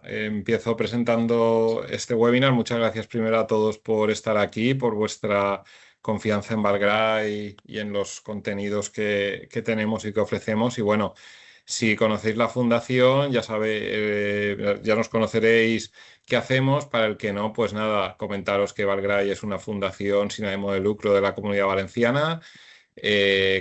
Empiezo presentando este webinar. Muchas gracias primero a todos por estar aquí, por vuestra confianza en Valgray y en los contenidos que tenemos y que ofrecemos. Y bueno, si conocéis la fundación, ya nos conoceréis qué hacemos. Para el que no, pues nada, comentaros que Valgray es una fundación sin ánimo de lucro de la Comunidad Valenciana,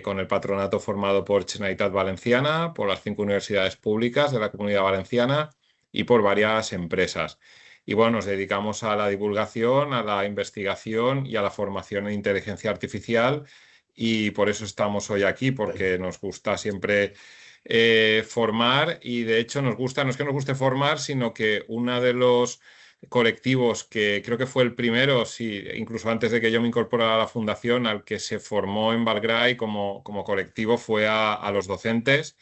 con el patronato formado por Generalitat Valenciana, por las 5 universidades públicas de la Comunidad Valenciana y por varias empresas. Y bueno, nos dedicamos a la divulgación, a la investigación y a la formación en inteligencia artificial. Y por eso estamos hoy aquí, porque nos gusta siempre formar, y de hecho nos gusta, no es que nos guste formar, sino que uno de los colectivos que creo que fue el primero, sí, incluso antes de que yo me incorporara a la fundación, al que se formó en Valgray como colectivo fue a los docentes.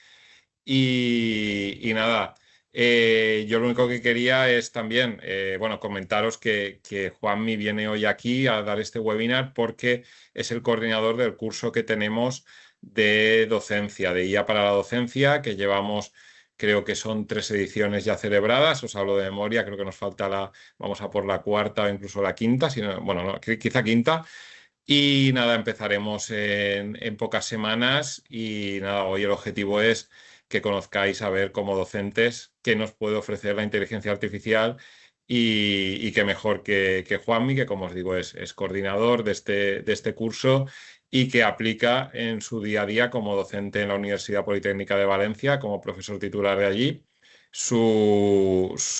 Y nada, yo lo único que quería es también, bueno, comentaros que Juanmi viene hoy aquí a dar este webinar porque es el coordinador del curso que tenemos de docencia, de IA para la docencia, que llevamos, creo que son 3 ediciones ya celebradas. Os hablo de memoria, creo que nos falta vamos a por la cuarta o incluso la quinta, si no, bueno, no, quizá quinta. Y nada, empezaremos en pocas semanas. Y nada, hoy el objetivo es que conozcáis, a ver, como docentes, qué nos puede ofrecer la inteligencia artificial. Y qué mejor que Juanmi, que como os digo es coordinador de este curso y que aplica en su día a día como docente en la Universidad Politécnica de Valencia, como profesor titular de allí,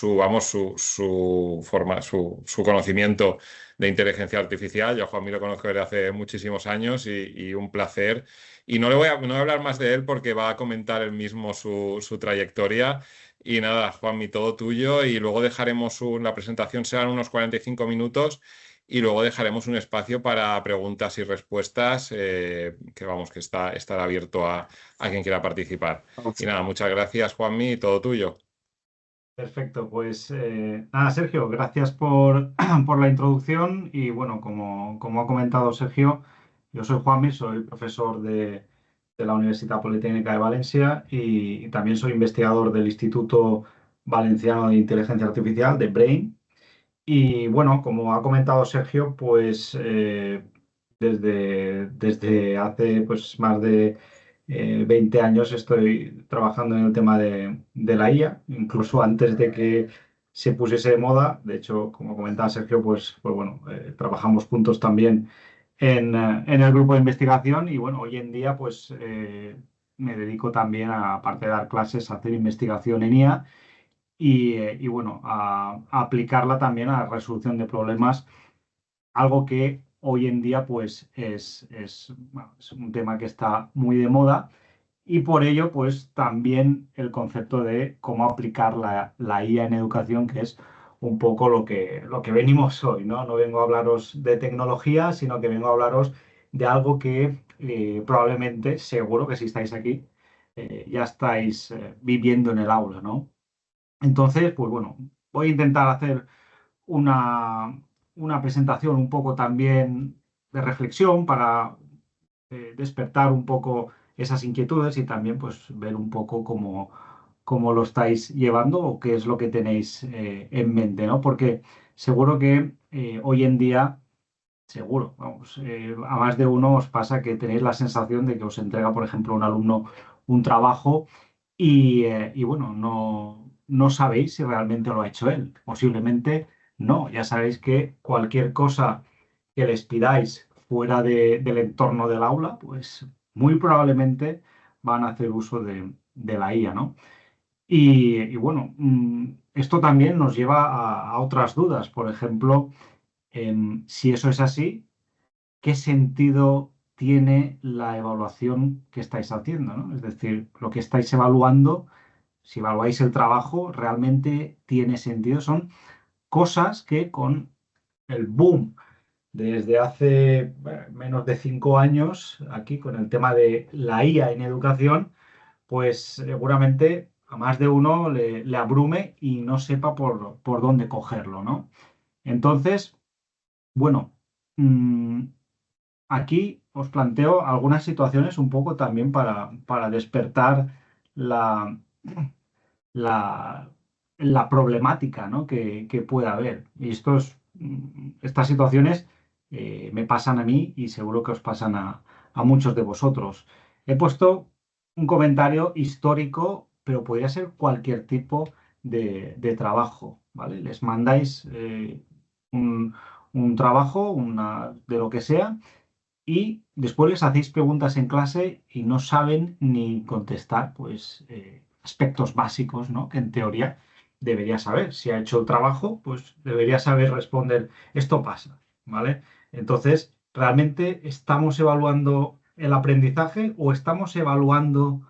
vamos, su conocimiento de inteligencia artificial. Yo a Juanmi lo conozco desde hace muchísimos años y un placer. Y no voy a hablar más de él porque va a comentar él mismo su trayectoria. Y nada, Juanmi, todo tuyo. Y luego la presentación serán unos 45 minutos y luego dejaremos un espacio para preguntas y respuestas, que vamos, que estará abierto a quien quiera participar. Y nada, muchas gracias, Juanmi, todo tuyo. Perfecto, pues nada, Sergio, gracias por, por la introducción y bueno, como ha comentado Sergio, yo soy Juanmi, soy profesor de la Universidad Politécnica de Valencia y también soy investigador del Instituto Valenciano de Inteligencia Artificial, de BRAIN. Y bueno, como ha comentado Sergio, pues desde hace pues, más de 20 años estoy trabajando en el tema de la IA, incluso antes de que se pusiese de moda. De hecho, como comentaba Sergio, pues bueno, trabajamos juntos también en el grupo de investigación y bueno, hoy en día pues me dedico también, aparte de dar clases, a hacer investigación en IA y bueno, a aplicarla también a la resolución de problemas, algo que hoy en día pues bueno, es un tema que está muy de moda y por ello pues también el concepto de cómo aplicar la IA en educación, que es un poco lo que venimos hoy, ¿no? No vengo a hablaros de tecnología, sino que vengo a hablaros de algo que probablemente, seguro que si estáis aquí, ya estáis viviendo en el aula, ¿no? Entonces, pues bueno, voy a intentar hacer una, una presentación un poco también de reflexión para despertar un poco esas inquietudes y también pues ver un poco cómo lo estáis llevando o qué es lo que tenéis en mente, ¿no? Porque seguro que hoy en día, seguro, vamos, a más de uno os pasa que tenéis la sensación de que os entrega, por ejemplo, un alumno un trabajo y bueno, no sabéis si realmente lo ha hecho él. Posiblemente no. Ya sabéis que cualquier cosa que les pidáis fuera del entorno del aula, pues muy probablemente van a hacer uso de la IA, ¿no? Y bueno, esto también nos lleva a otras dudas. Por ejemplo, si eso es así, ¿qué sentido tiene la evaluación que estáis haciendo, ¿no? Es decir, lo que estáis evaluando, si evaluáis el trabajo, realmente tiene sentido. Son cosas que con el boom desde hace menos de 5 años, aquí con el tema de la IA en educación, pues seguramente a más de uno le abrume y no sepa por dónde cogerlo, ¿no? Entonces, bueno, mm, aquí os planteo algunas situaciones un poco también para despertar la, la, la problemática, ¿no? que pueda haber. Y estas situaciones me pasan a mí y seguro que os pasan a muchos de vosotros. He puesto un comentario histórico, pero podría ser cualquier tipo de trabajo, ¿vale? Les mandáis un, un trabajo, de lo que sea, y después les hacéis preguntas en clase y no saben ni contestar, pues, aspectos básicos, ¿no? Que en teoría debería saber. Si ha hecho el trabajo, pues debería saber responder, esto pasa, ¿vale? Entonces, ¿realmente estamos evaluando el aprendizaje o estamos evaluando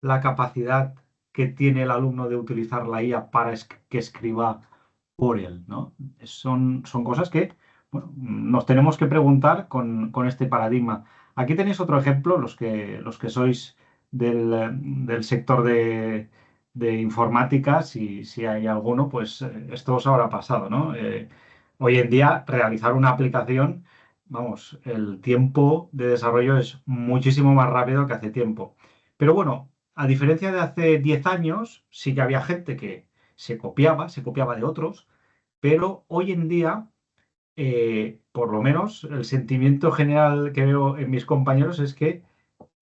la capacidad que tiene el alumno de utilizar la IA para que escriba por él, ¿no? Son cosas que, bueno, nos tenemos que preguntar con este paradigma. Aquí tenéis otro ejemplo, los que sois del sector de informática, si hay alguno, pues esto os habrá pasado, ¿no? Hoy en día, realizar una aplicación, vamos, el tiempo de desarrollo es muchísimo más rápido que hace tiempo. Pero bueno, a diferencia de hace 10 años, sí que había gente que se copiaba de otros, pero hoy en día, por lo menos, el sentimiento general que veo en mis compañeros es que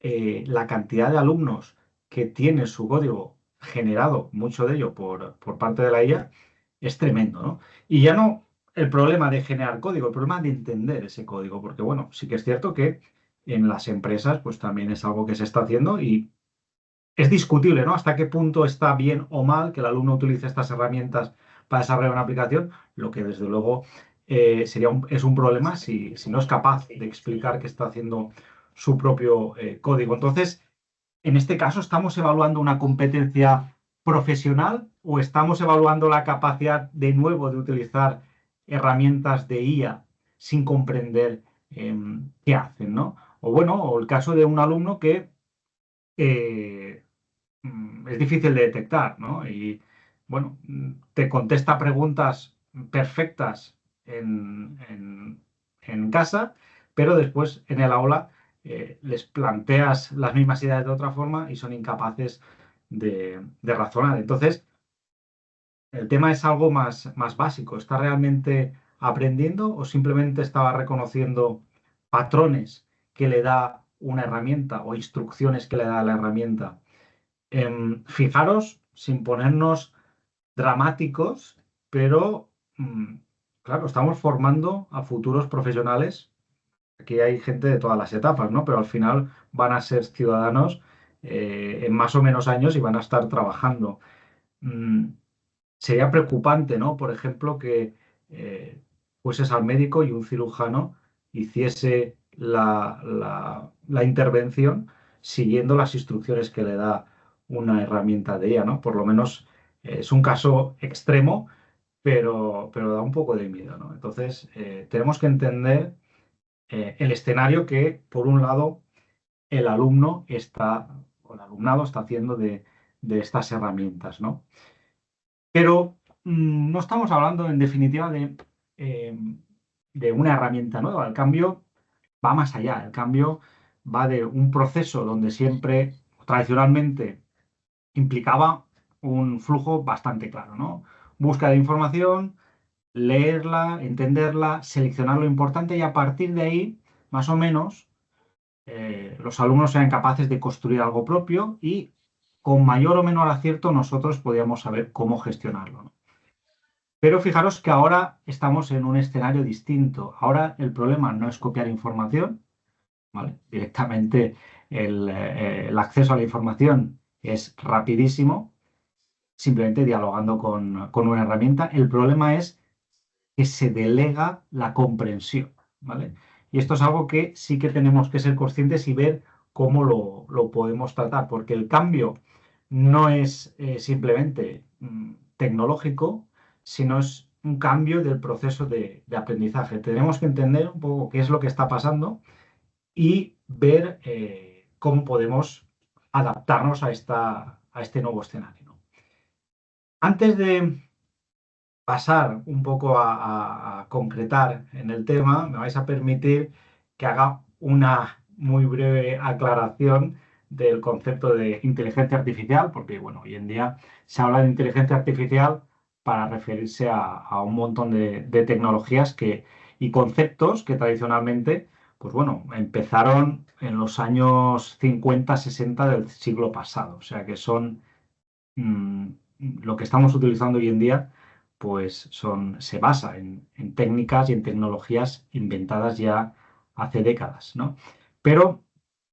la cantidad de alumnos que tiene su código generado, mucho de ello por parte de la IA, es tremendo, ¿no? Y ya no el problema de generar código, el problema de entender ese código, porque bueno, sí que es cierto que en las empresas pues también es algo que se está haciendo y es discutible, ¿no? Hasta qué punto está bien o mal que el alumno utilice estas herramientas para desarrollar una aplicación, lo que desde luego es un problema si no es capaz de explicar que está haciendo su propio código. Entonces, en este caso, ¿estamos evaluando una competencia profesional o estamos evaluando la capacidad de nuevo de utilizar herramientas de IA sin comprender qué hacen, ¿no? O bueno, o el caso de un alumno que eh, es difícil de detectar, ¿no? Y bueno, te contesta preguntas perfectas en casa, pero después en el aula les planteas las mismas ideas de otra forma y son incapaces de razonar. Entonces, el tema es algo más básico. ¿Está realmente aprendiendo o simplemente estaba reconociendo patrones que le da una herramienta o instrucciones que le da la herramienta? Fijaros, sin ponernos dramáticos, pero claro, estamos formando a futuros profesionales. Aquí hay gente de todas las etapas, ¿no? Pero al final van a ser ciudadanos en más o menos años y van a estar trabajando. Mm, Sería preocupante, ¿no? Por ejemplo, que fueses al médico y un cirujano hiciese la intervención siguiendo las instrucciones que le da una herramienta de ella, ¿no? Por lo menos es un caso extremo, pero da un poco de miedo, ¿no? Entonces, tenemos que entender el escenario que, por un lado, el alumno está, o el alumnado está haciendo de estas herramientas, ¿no? Pero no estamos hablando, en definitiva, eh, de una herramienta nueva. El cambio va más allá. El cambio va de un proceso donde siempre, tradicionalmente, implicaba un flujo bastante claro, ¿no? Busca de información, leerla, entenderla, seleccionar lo importante y a partir de ahí, más o menos, los alumnos sean capaces de construir algo propio y con mayor o menor acierto nosotros podíamos saber cómo gestionarlo, ¿no? Pero fijaros que ahora estamos en un escenario distinto. Ahora el problema no es copiar información, ¿vale? Directamente el acceso a la información es rapidísimo, simplemente dialogando con una herramienta. El problema es que se delega la comprensión, ¿vale? Y esto es algo que sí que tenemos que ser conscientes y ver cómo lo podemos tratar, porque el cambio no es simplemente tecnológico, sino es un cambio del proceso de aprendizaje. Tenemos que entender un poco qué es lo que está pasando y ver cómo podemos adaptarnos a este nuevo escenario, ¿no? Antes de pasar un poco a concretar en el tema, me vais a permitir que haga una muy breve aclaración del concepto de inteligencia artificial, porque bueno, hoy en día se habla de inteligencia artificial para referirse a un montón de tecnologías y conceptos que tradicionalmente, pues bueno, empezaron en los años 50, 60 del siglo pasado. O sea que son mm, lo que estamos utilizando hoy en día, pues se basa en técnicas y en tecnologías inventadas ya hace décadas, ¿no? Pero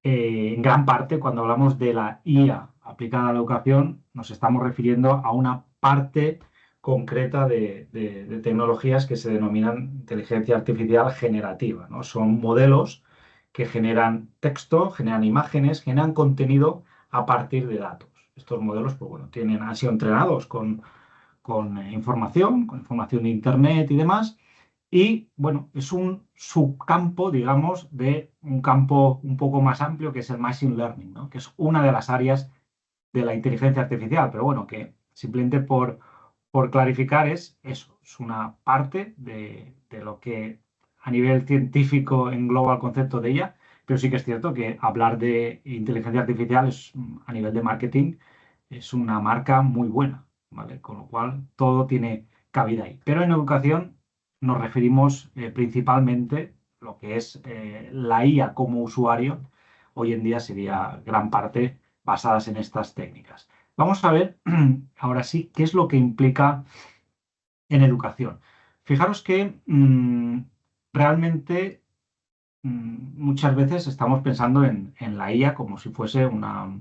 en gran parte, cuando hablamos de la IA aplicada a la educación, nos estamos refiriendo a una parte concreta de tecnologías que se denominan inteligencia artificial generativa, ¿no? Son modelos que generan texto, generan imágenes, generan contenido a partir de datos. Estos modelos, pues bueno, han sido entrenados con información de Internet y demás. Y bueno, es un subcampo, digamos, de un campo un poco más amplio que es el Machine Learning, ¿no? Que es una de las áreas de la inteligencia artificial. Pero bueno, que simplemente por clarificar es eso, es una parte de lo que a nivel científico engloba el concepto de ella, pero sí que es cierto que hablar de inteligencia artificial a nivel de marketing es una marca muy buena, ¿vale? Con lo cual todo tiene cabida ahí. Pero en educación nos referimos principalmente lo que es la IA como usuario, hoy en día sería gran parte basadas en estas técnicas. Vamos a ver ahora sí qué es lo que implica en educación. Fijaros que realmente muchas veces estamos pensando en la IA como si fuese una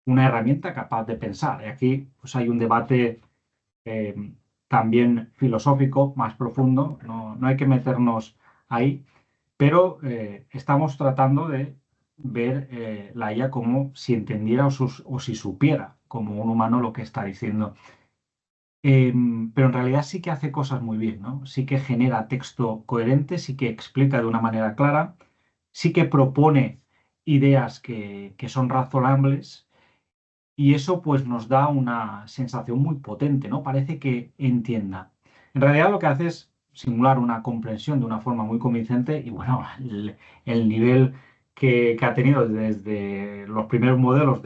herramienta capaz de pensar. Y aquí pues, hay un debate eh, también filosófico más profundo, no hay que meternos ahí, pero estamos tratando de ver la IA como si entendiera o si supiera como un humano lo que está diciendo. Pero en realidad sí que hace cosas muy bien, ¿no? Sí que genera texto coherente, sí que explica de una manera clara, sí que propone ideas que son razonables y eso pues nos da una sensación muy potente, ¿no? Parece que entienda. En realidad lo que hace es simular una comprensión de una forma muy convincente y bueno, el nivel que ha tenido desde los primeros modelos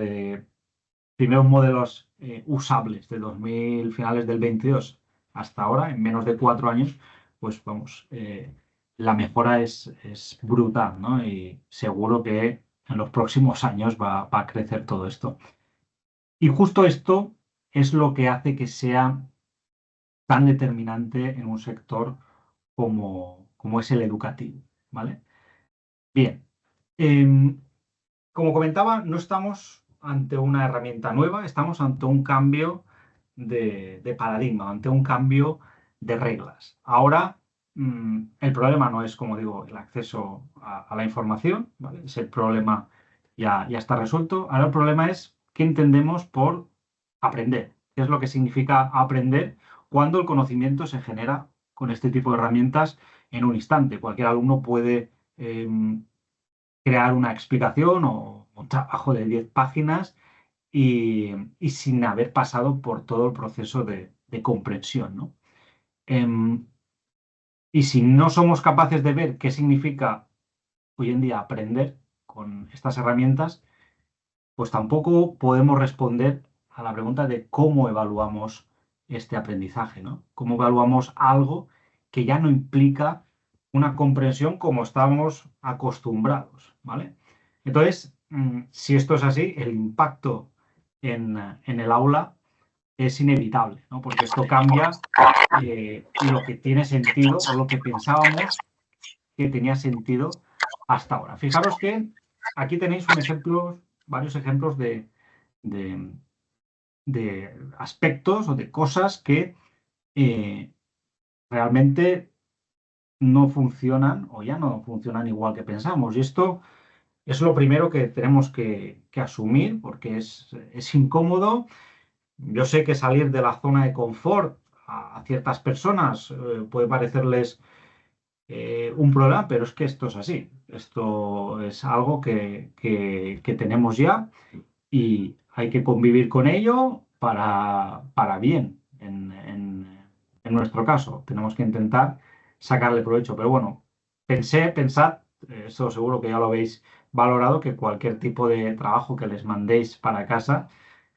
usables de 2000, finales del 22 hasta ahora, en menos de 4 años, pues vamos, la mejora es brutal, ¿no? Y seguro que en los próximos años va a crecer todo esto. Y justo esto es lo que hace que sea tan determinante en un sector como es el educativo, ¿vale? Bien, em, como comentaba, no estamos ante una herramienta nueva, estamos ante un cambio de paradigma, ante un cambio de reglas. Ahora, el problema no es, como digo, el acceso a la información, ¿vale? Ese problema ya está resuelto. Ahora el problema es qué entendemos por aprender, qué es lo que significa aprender cuando el conocimiento se genera con este tipo de herramientas en un instante. Cualquier alumno puede crear una explicación o un trabajo de 10 páginas y sin haber pasado por todo el proceso de comprensión, ¿no? Em, y si no somos capaces de ver qué significa hoy en día aprender con estas herramientas, pues tampoco podemos responder a la pregunta de cómo evaluamos este aprendizaje, ¿no? Cómo evaluamos algo que ya no implica una comprensión como estamos acostumbrados, ¿vale? Entonces, si esto es así, el impacto en el aula es inevitable, ¿no? Porque esto cambia lo que tiene sentido o lo que pensábamos que tenía sentido hasta ahora. Fijaros que aquí tenéis varios ejemplos de- de aspectos o de cosas que eh, realmente no funcionan o ya no funcionan igual que pensamos. Y esto es lo primero que tenemos que asumir porque es incómodo. Yo sé que salir de la zona de confort a ciertas personas puede parecerles un problema, pero es que esto es así. Esto es algo que tenemos ya y hay que convivir con ello para bien. En nuestro caso, tenemos que intentar sacarle provecho. Pero bueno, pensad, esto seguro que ya lo habéis valorado que cualquier tipo de trabajo que les mandéis para casa,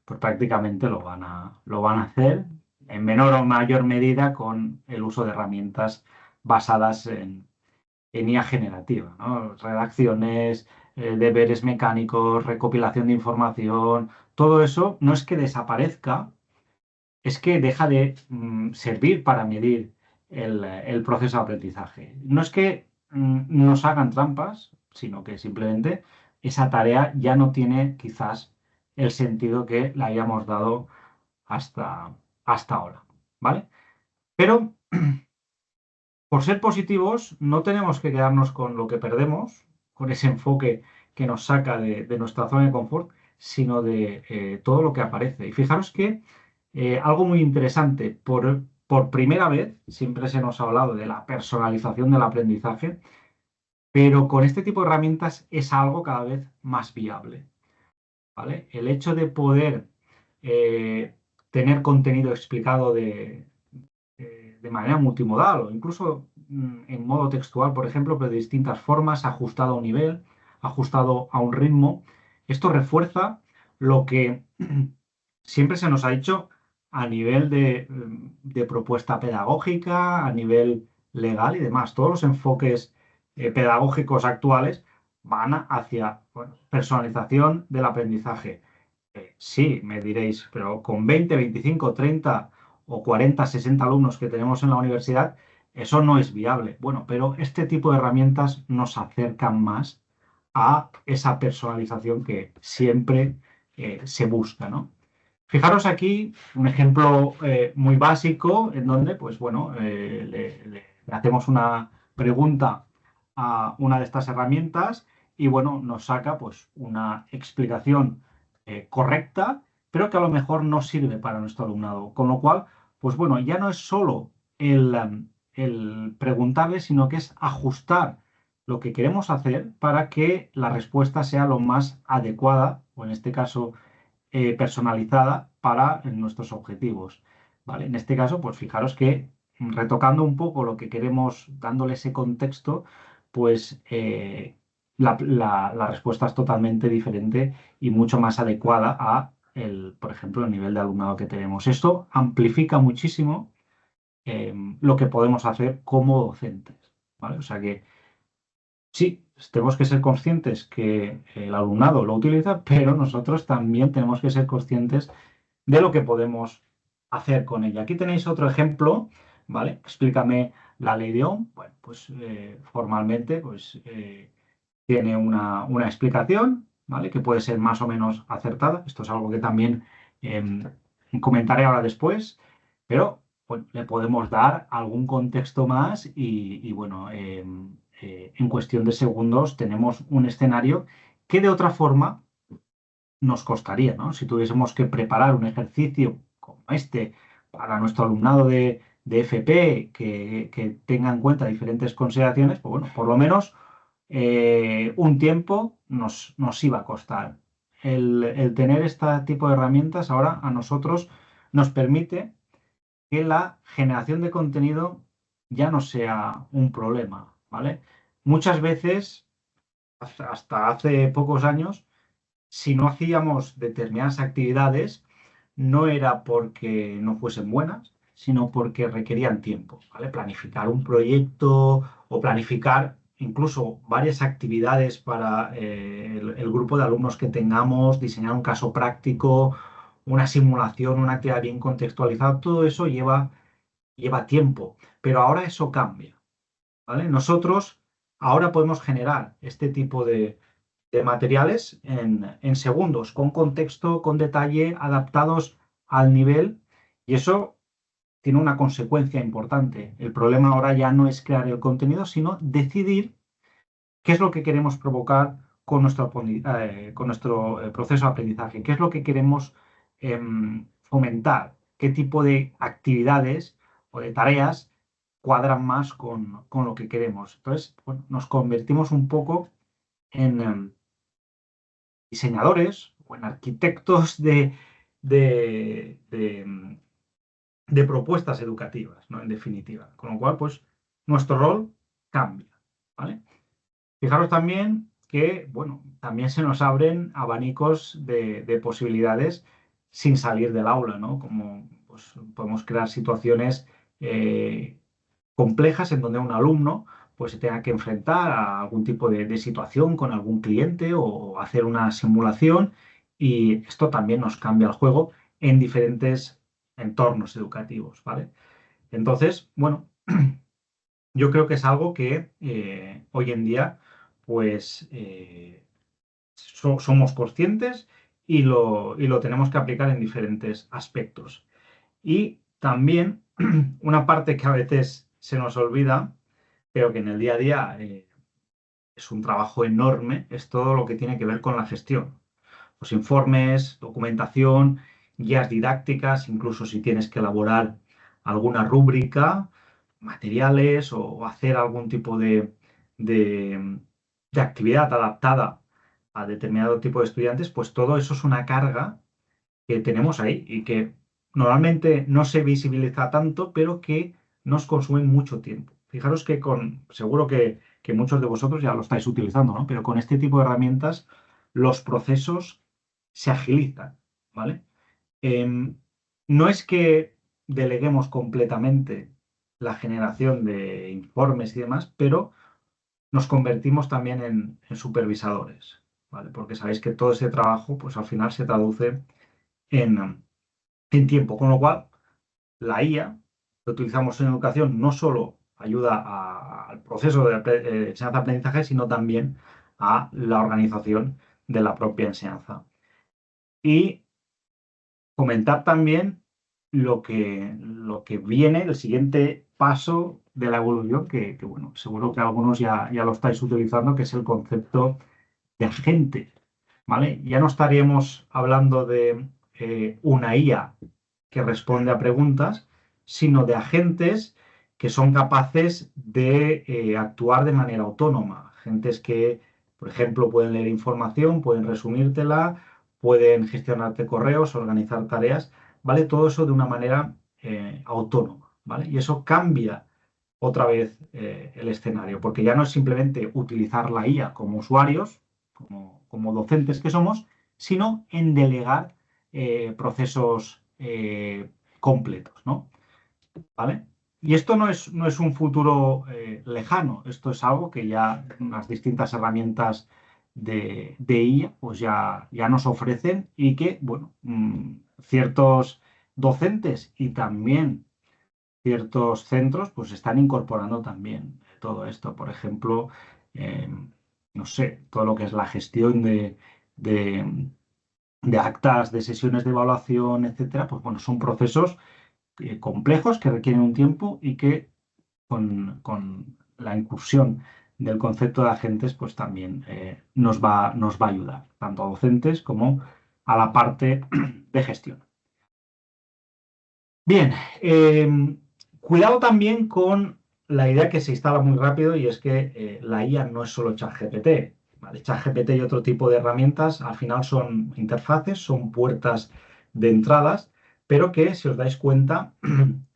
pues prácticamente lo van a hacer en menor o mayor medida con el uso de herramientas basadas en IA generativa, ¿no? Redacciones, deberes mecánicos, recopilación de información, todo eso no es que desaparezca, es que deja de servir para medir el proceso de aprendizaje. No es que nos hagan trampas, sino que simplemente esa tarea ya no tiene quizás el sentido que le hayamos dado hasta, hasta ahora, ¿vale? Pero por ser positivos, no tenemos que quedarnos con lo que perdemos, con ese enfoque que nos saca de nuestra zona de confort, sino de todo lo que aparece. Y fijaros que algo muy interesante, por primera vez, siempre se nos ha hablado de la personalización del aprendizaje, pero con este tipo de herramientas es algo cada vez más viable, ¿vale? El hecho de poder eh, tener contenido explicado de manera multimodal o incluso en modo textual, por ejemplo, pero de distintas formas, ajustado a un nivel, ajustado a un ritmo. Esto refuerza lo que siempre se nos ha dicho a nivel de propuesta pedagógica, a nivel legal y demás. Todos los enfoques pedagógicos actuales van hacia bueno, personalización del aprendizaje. Sí, me diréis, pero con 20, 25, 30 o 40, 60 alumnos que tenemos en la universidad, eso no es viable. Bueno, pero este tipo de herramientas nos acercan más a esa personalización que siempre se busca, ¿no? Fijaros aquí un ejemplo muy básico en donde, pues bueno, le hacemos una pregunta a una de estas herramientas y bueno, nos saca pues una explicación correcta, pero que a lo mejor no sirve para nuestro alumnado. Con lo cual, pues bueno, ya no es solo el preguntarle, sino que es ajustar lo que queremos hacer para que la respuesta sea lo más adecuada, o en este caso personalizada para nuestros objetivos. ¿Vale? En este caso, pues fijaros que retocando un poco lo que queremos, dándole ese contexto, pues la respuesta es totalmente diferente y mucho más adecuada a por ejemplo, el nivel de alumnado que tenemos. Esto amplifica muchísimo lo que podemos hacer como docentes. ¿Vale? O sea que sí, tenemos que ser conscientes que el alumnado lo utiliza, pero nosotros también tenemos que ser conscientes de lo que podemos hacer con ella. Aquí tenéis otro ejemplo, ¿vale? Explícame la ley de Ohm. Bueno, pues formalmente pues, tiene una explicación, ¿vale? Que puede ser más o menos acertada. Esto es algo que también em, comentaré ahora después, pero bueno, le podemos dar algún contexto más y, bueno, en cuestión de segundos tenemos un escenario que de otra forma nos costaría, ¿no? Si tuviésemos que preparar un ejercicio como este para nuestro alumnado de FP que tenga en cuenta diferentes consideraciones, pues bueno, por lo menos un tiempo nos iba a costar. El tener este tipo de herramientas ahora a nosotros nos permite que la generación de contenido ya no sea un problema, ¿vale? Muchas veces, hasta hace pocos años, si no hacíamos determinadas actividades, no era porque no fuesen buenas, sino porque requerían tiempo, ¿vale? Planificar un proyecto o planificar incluso varias actividades para el grupo de alumnos que tengamos, diseñar un caso práctico, una simulación, una actividad bien contextualizada, todo eso lleva tiempo, pero ahora eso cambia, ¿vale? Nosotros ahora podemos generar este tipo de materiales en segundos, con contexto, con detalle, adaptados al nivel, y eso tiene una consecuencia importante. El problema ahora ya no es crear el contenido, sino decidir qué es lo que queremos provocar con nuestro proceso de aprendizaje, qué es lo que queremos fomentar, qué tipo de actividades o de tareas cuadran más con lo que queremos. Entonces, bueno, nos convertimos un poco en diseñadores o en arquitectos de, de, mm, de propuestas educativas, ¿no? En definitiva. Con lo cual, pues, nuestro rol cambia, ¿vale? Fijaros también que, bueno, también se nos abren abanicos de posibilidades sin salir del aula, ¿no? Como pues, podemos crear situaciones eh, complejas en donde un alumno pues se tenga que enfrentar a algún tipo de situación con algún cliente o hacer una simulación, y esto también nos cambia el juego en diferentes entornos educativos, ¿vale? Entonces, bueno, yo creo que es algo que hoy en día pues somos conscientes y lo tenemos que aplicar en diferentes aspectos. Y también una parte que a veces se nos olvida, pero que en el día a día es un trabajo enorme, es todo lo que tiene que ver con la gestión. Los informes, documentación, guías didácticas, incluso si tienes que elaborar alguna rúbrica, materiales o hacer algún tipo de, de actividad adaptada a determinado tipo de estudiantes, pues todo eso es una carga que tenemos ahí y que normalmente no se visibiliza tanto, pero que nos consume mucho tiempo. Fijaros que seguro que muchos de vosotros ya lo estáis utilizando, ¿no? Pero con este tipo de herramientas los procesos se agilizan, ¿vale? Em, no es que deleguemos completamente la generación de informes y demás, pero nos convertimos también en supervisadores, ¿vale? Porque sabéis que todo ese trabajo, pues al final se traduce en, en tiempo, con lo cual la IA que utilizamos en educación no solo ayuda al proceso de enseñanza-aprendizaje, sino también a la organización de la propia enseñanza. Y comentar también lo que viene, el siguiente paso de la evolución, que, bueno, seguro que algunos ya lo estáis utilizando, que es el concepto de agente, ¿vale? Ya no estaríamos hablando de una IA que responde a preguntas, sino de agentes que son capaces de actuar de manera autónoma. Agentes que, por ejemplo, pueden leer información, pueden resumírtela, pueden gestionarte correos, organizar tareas, ¿vale? Todo eso de una manera autónoma, ¿vale? Y eso cambia otra vez el escenario, porque ya no es simplemente utilizar la IA como usuarios, como docentes que somos, sino en delegar procesos completos, ¿no? ¿Vale? Y esto no es un futuro lejano, esto es algo que ya las distintas herramientas de IA pues ya nos ofrecen y que, bueno, ciertos docentes y también ciertos centros pues están incorporando también todo esto. Por ejemplo, eh, no sé, todo lo que es la gestión de, de actas, de sesiones de evaluación, etcétera, pues bueno, son procesos complejos que requieren un tiempo y que con la incursión del concepto de agentes, pues también nos va a ayudar, tanto a docentes como a la parte de gestión. Bien, cuidado también con la idea que se instala muy rápido, y es que la IA no es solo ChatGPT, ¿vale? ChatGPT y otro tipo de herramientas al final son interfaces, son puertas de entradas, pero que si os dais cuenta,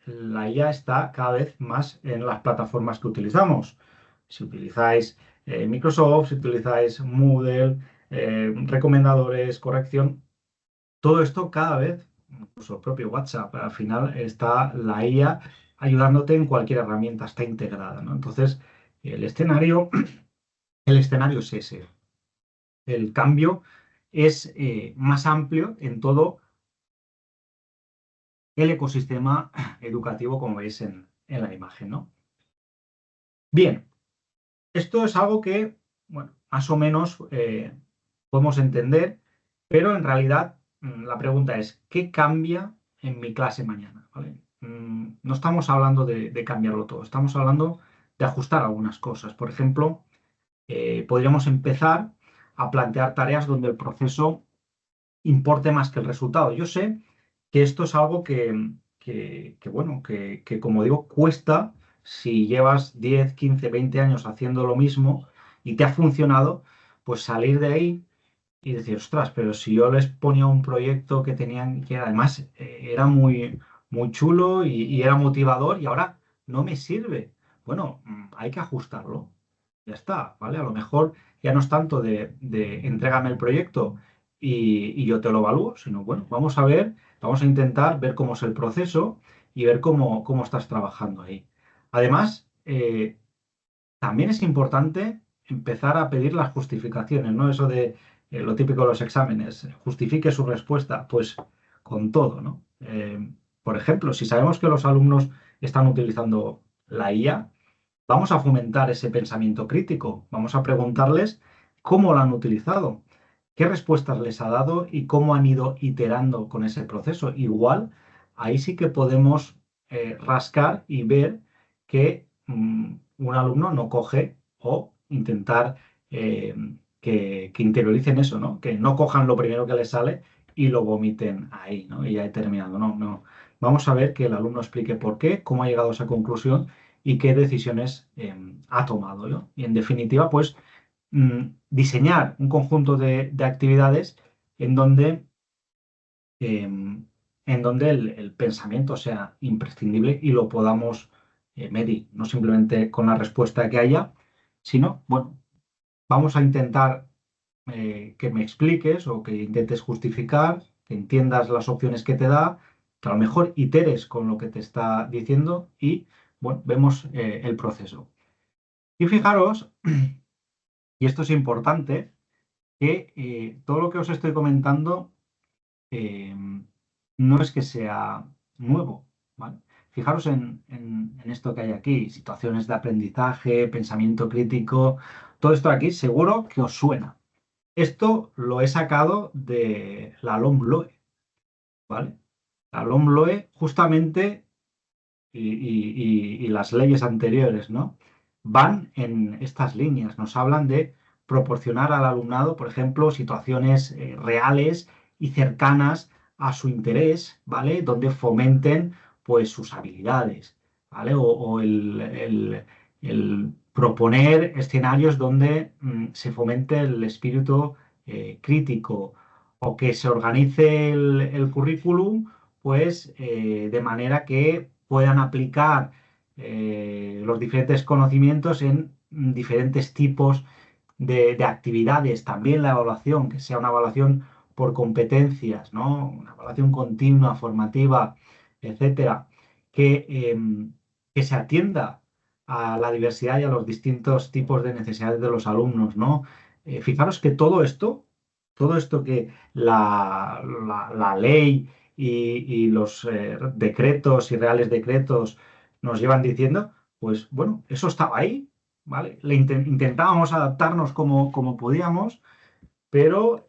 la IA está cada vez más en las plataformas que utilizamos. Si utilizáis Microsoft, si utilizáis Moodle, recomendadores, corrección, todo esto cada vez, incluso el propio WhatsApp, al final está la IA ayudándote en cualquier herramienta, está integrada, ¿no? Entonces, el escenario, el escenario es ese. El cambio es más amplio en todo el ecosistema educativo, como veis en la imagen, ¿no? Bien, esto es algo que, bueno, más o menos podemos entender, pero en realidad la pregunta es, ¿qué cambia en mi clase mañana? ¿Vale? No estamos hablando de cambiarlo todo, estamos hablando de ajustar algunas cosas. Por ejemplo, podríamos empezar a plantear tareas donde el proceso importe más que el resultado. Yo sé que esto es algo bueno, que como digo, cuesta si llevas 10, 15, 20 años haciendo lo mismo y te ha funcionado, pues salir de ahí y decir, ostras, pero si yo les ponía un proyecto que tenían, que además era muy, muy chulo y era motivador y ahora no me sirve. Bueno, hay que ajustarlo. ya está, ¿vale? A lo mejor ya no es tanto de entrégame el proyecto y yo te lo evalúo, sino, bueno, vamos a ver, vamos a intentar ver cómo es el proceso y ver cómo estás trabajando ahí. Además, también es importante empezar a pedir las justificaciones, ¿no? Eso de lo típico de los exámenes, justifique su respuesta, pues con todo, ¿no? Por ejemplo, si sabemos que los alumnos están utilizando la IA, vamos a fomentar ese pensamiento crítico, vamos a preguntarles cómo lo han utilizado, qué respuestas les ha dado y cómo han ido iterando con ese proceso. Igual, ahí sí que podemos rascar y ver que un alumno no coge o intentar eh, que interioricen eso, ¿no? Que no cojan lo primero que les sale y lo vomiten ahí, ¿no? Y ya he terminado. No, no. Vamos a ver que el alumno explique por qué, cómo ha llegado a esa conclusión y qué decisiones ha tomado, ¿no? Y en definitiva, pues diseñar un conjunto de actividades en donde, el pensamiento sea imprescindible y lo podamos medir, no simplemente con la respuesta que haya, sino, bueno, vamos a intentar que me expliques o que intentes justificar, que entiendas las opciones que te da, que a lo mejor iteres con lo que te está diciendo y, bueno, vemos el proceso. Y fijaros, y esto es importante, que todo lo que os estoy comentando eh, no es que sea nuevo, ¿vale? Fijaros en esto que hay aquí, situaciones de aprendizaje, pensamiento crítico, todo esto aquí seguro que os suena. Esto lo he sacado de la LOMLOE, ¿vale? La LOMLOE justamente y las leyes anteriores, ¿no? Van en estas líneas, nos hablan de proporcionar al alumnado, por ejemplo, situaciones reales y cercanas a su interés, ¿vale? Donde fomenten, pues, sus habilidades, ¿vale? O el proponer escenarios donde se fomente el espíritu crítico o que se organice el currículum pues de manera que puedan aplicar los diferentes conocimientos en diferentes tipos de actividades. También la evaluación, que sea una evaluación por competencias, ¿no? Una evaluación continua, formativa, etcétera, que, que se atienda a la diversidad y a los distintos tipos de necesidades de los alumnos, ¿no? Fijaros que todo esto que la ley y los decretos y reales decretos nos llevan diciendo, pues bueno, eso estaba ahí, ¿vale? Intentábamos adaptarnos como podíamos, pero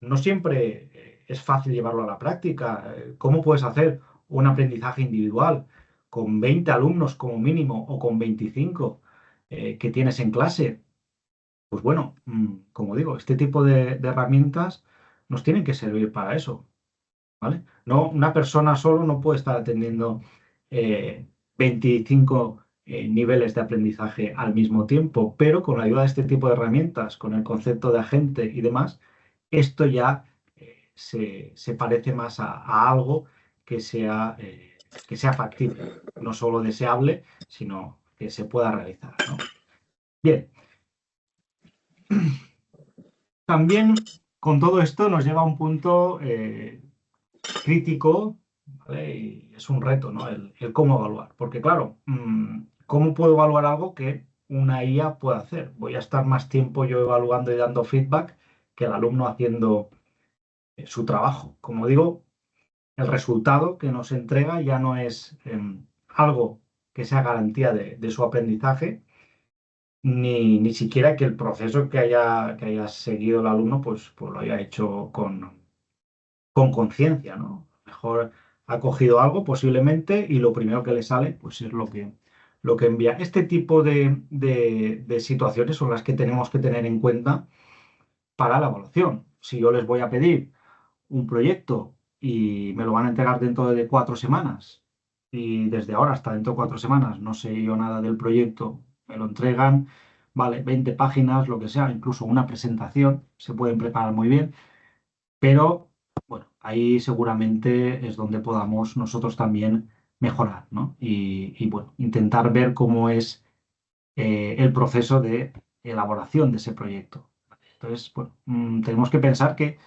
no siempre es fácil llevarlo a la práctica. ¿Cómo puedes hacer un aprendizaje individual con 20 alumnos como mínimo o con 25 que tienes en clase? Pues bueno, como digo, este tipo de herramientas nos tienen que servir para eso. ¿Vale? No, una persona solo no puede estar atendiendo 25 niveles de aprendizaje al mismo tiempo, pero con la ayuda de este tipo de herramientas, con el concepto de agente y demás, esto ya se parece más a algo que sea factible, no solo deseable, sino que se pueda realizar, ¿no? Bien, también con todo esto nos lleva a un punto crítico, ¿vale? Y es un reto, ¿no? El cómo evaluar. Porque claro, ¿cómo puedo evaluar algo que una IA puede hacer? Voy a estar más tiempo yo evaluando y dando feedback que el alumno haciendo su trabajo. Como digo, el resultado que nos entrega ya no es algo que sea garantía de su aprendizaje, ni siquiera que el proceso que haya seguido el alumno pues lo haya hecho con conciencia, ¿no? Mejor ha cogido algo posiblemente y lo primero que le sale pues es lo que envía. Este tipo de situaciones son las que tenemos que tener en cuenta para la evaluación. Si yo les voy a pedir un proyecto y me lo van a entregar dentro de 4 semanas y desde ahora hasta dentro de 4 semanas no sé yo nada del proyecto, me lo entregan, vale, 20 páginas, lo que sea, incluso una presentación, se pueden preparar muy bien, pero bueno, ahí seguramente es donde podamos nosotros también mejorar, ¿no? Y bueno, intentar ver cómo es el proceso de elaboración de ese proyecto. Entonces, bueno, tenemos que pensar que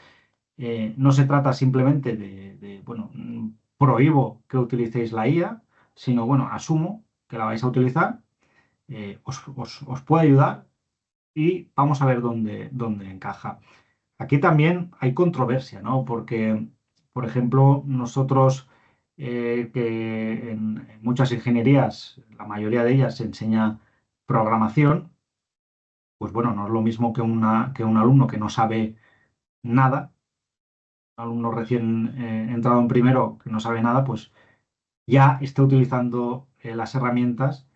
no se trata simplemente bueno, prohíbo que utilicéis la IA, sino, bueno, asumo que la vais a utilizar, os puede ayudar y vamos a ver dónde encaja. Aquí también hay controversia, ¿no? Porque, por ejemplo, nosotros que en muchas ingenierías, la mayoría de ellas se enseña programación, pues bueno, no es lo mismo que un alumno que no sabe nada, un alumno recién entrado en primero que no sabe nada, pues ya está utilizando las herramientas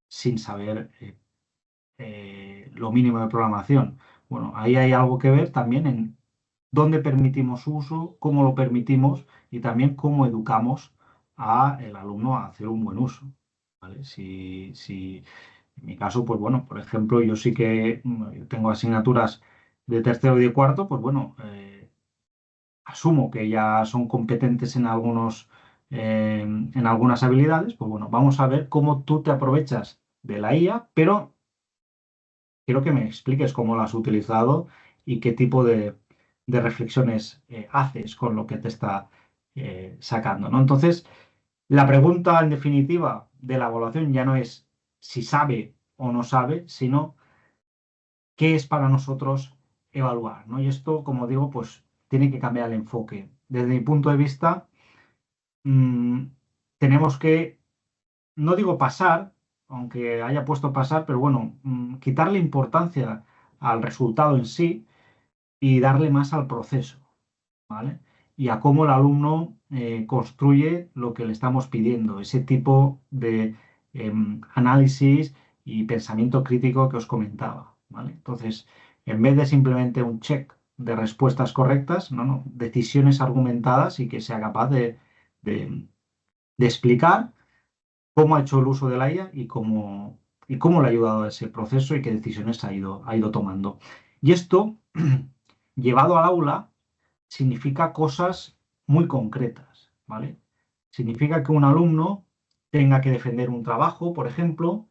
sin saber lo mínimo de programación. Bueno, ahí hay algo que ver también en dónde permitimos su uso, cómo lo permitimos y también cómo educamos al alumno a hacer un buen uso. ¿Vale? Si en mi caso, pues bueno, por ejemplo, yo sí que yo tengo asignaturas de tercero y de cuarto, pues bueno, asumo que ya son competentes en algunas habilidades, pues bueno, vamos a ver cómo tú te aprovechas de la IA, pero quiero que me expliques cómo lo has utilizado y qué tipo de reflexiones haces con lo que te está sacando, ¿no? Entonces, la pregunta en definitiva de la evaluación ya no es si sabe o no sabe, sino qué es para nosotros evaluar, ¿no? Y esto, como digo, pues tiene que cambiar el enfoque. Desde mi punto de vista, mm, tenemos que, no digo pasar, aunque haya puesto pasar, pero bueno, quitarle importancia al resultado en sí y darle más al proceso, ¿vale? Y a cómo el alumno construye lo que le estamos pidiendo, ese tipo de análisis y pensamiento crítico que os comentaba, ¿vale? Entonces, en vez de simplemente un check de respuestas correctas, no, decisiones argumentadas y que sea capaz de- de explicar cómo ha hecho el uso de la IA y cómo le ha ayudado a ese proceso y qué decisiones ha ido tomando. Y esto, llevado al aula, significa cosas muy concretas, ¿vale? Significa que un alumno tenga que defender un trabajo, por ejemplo,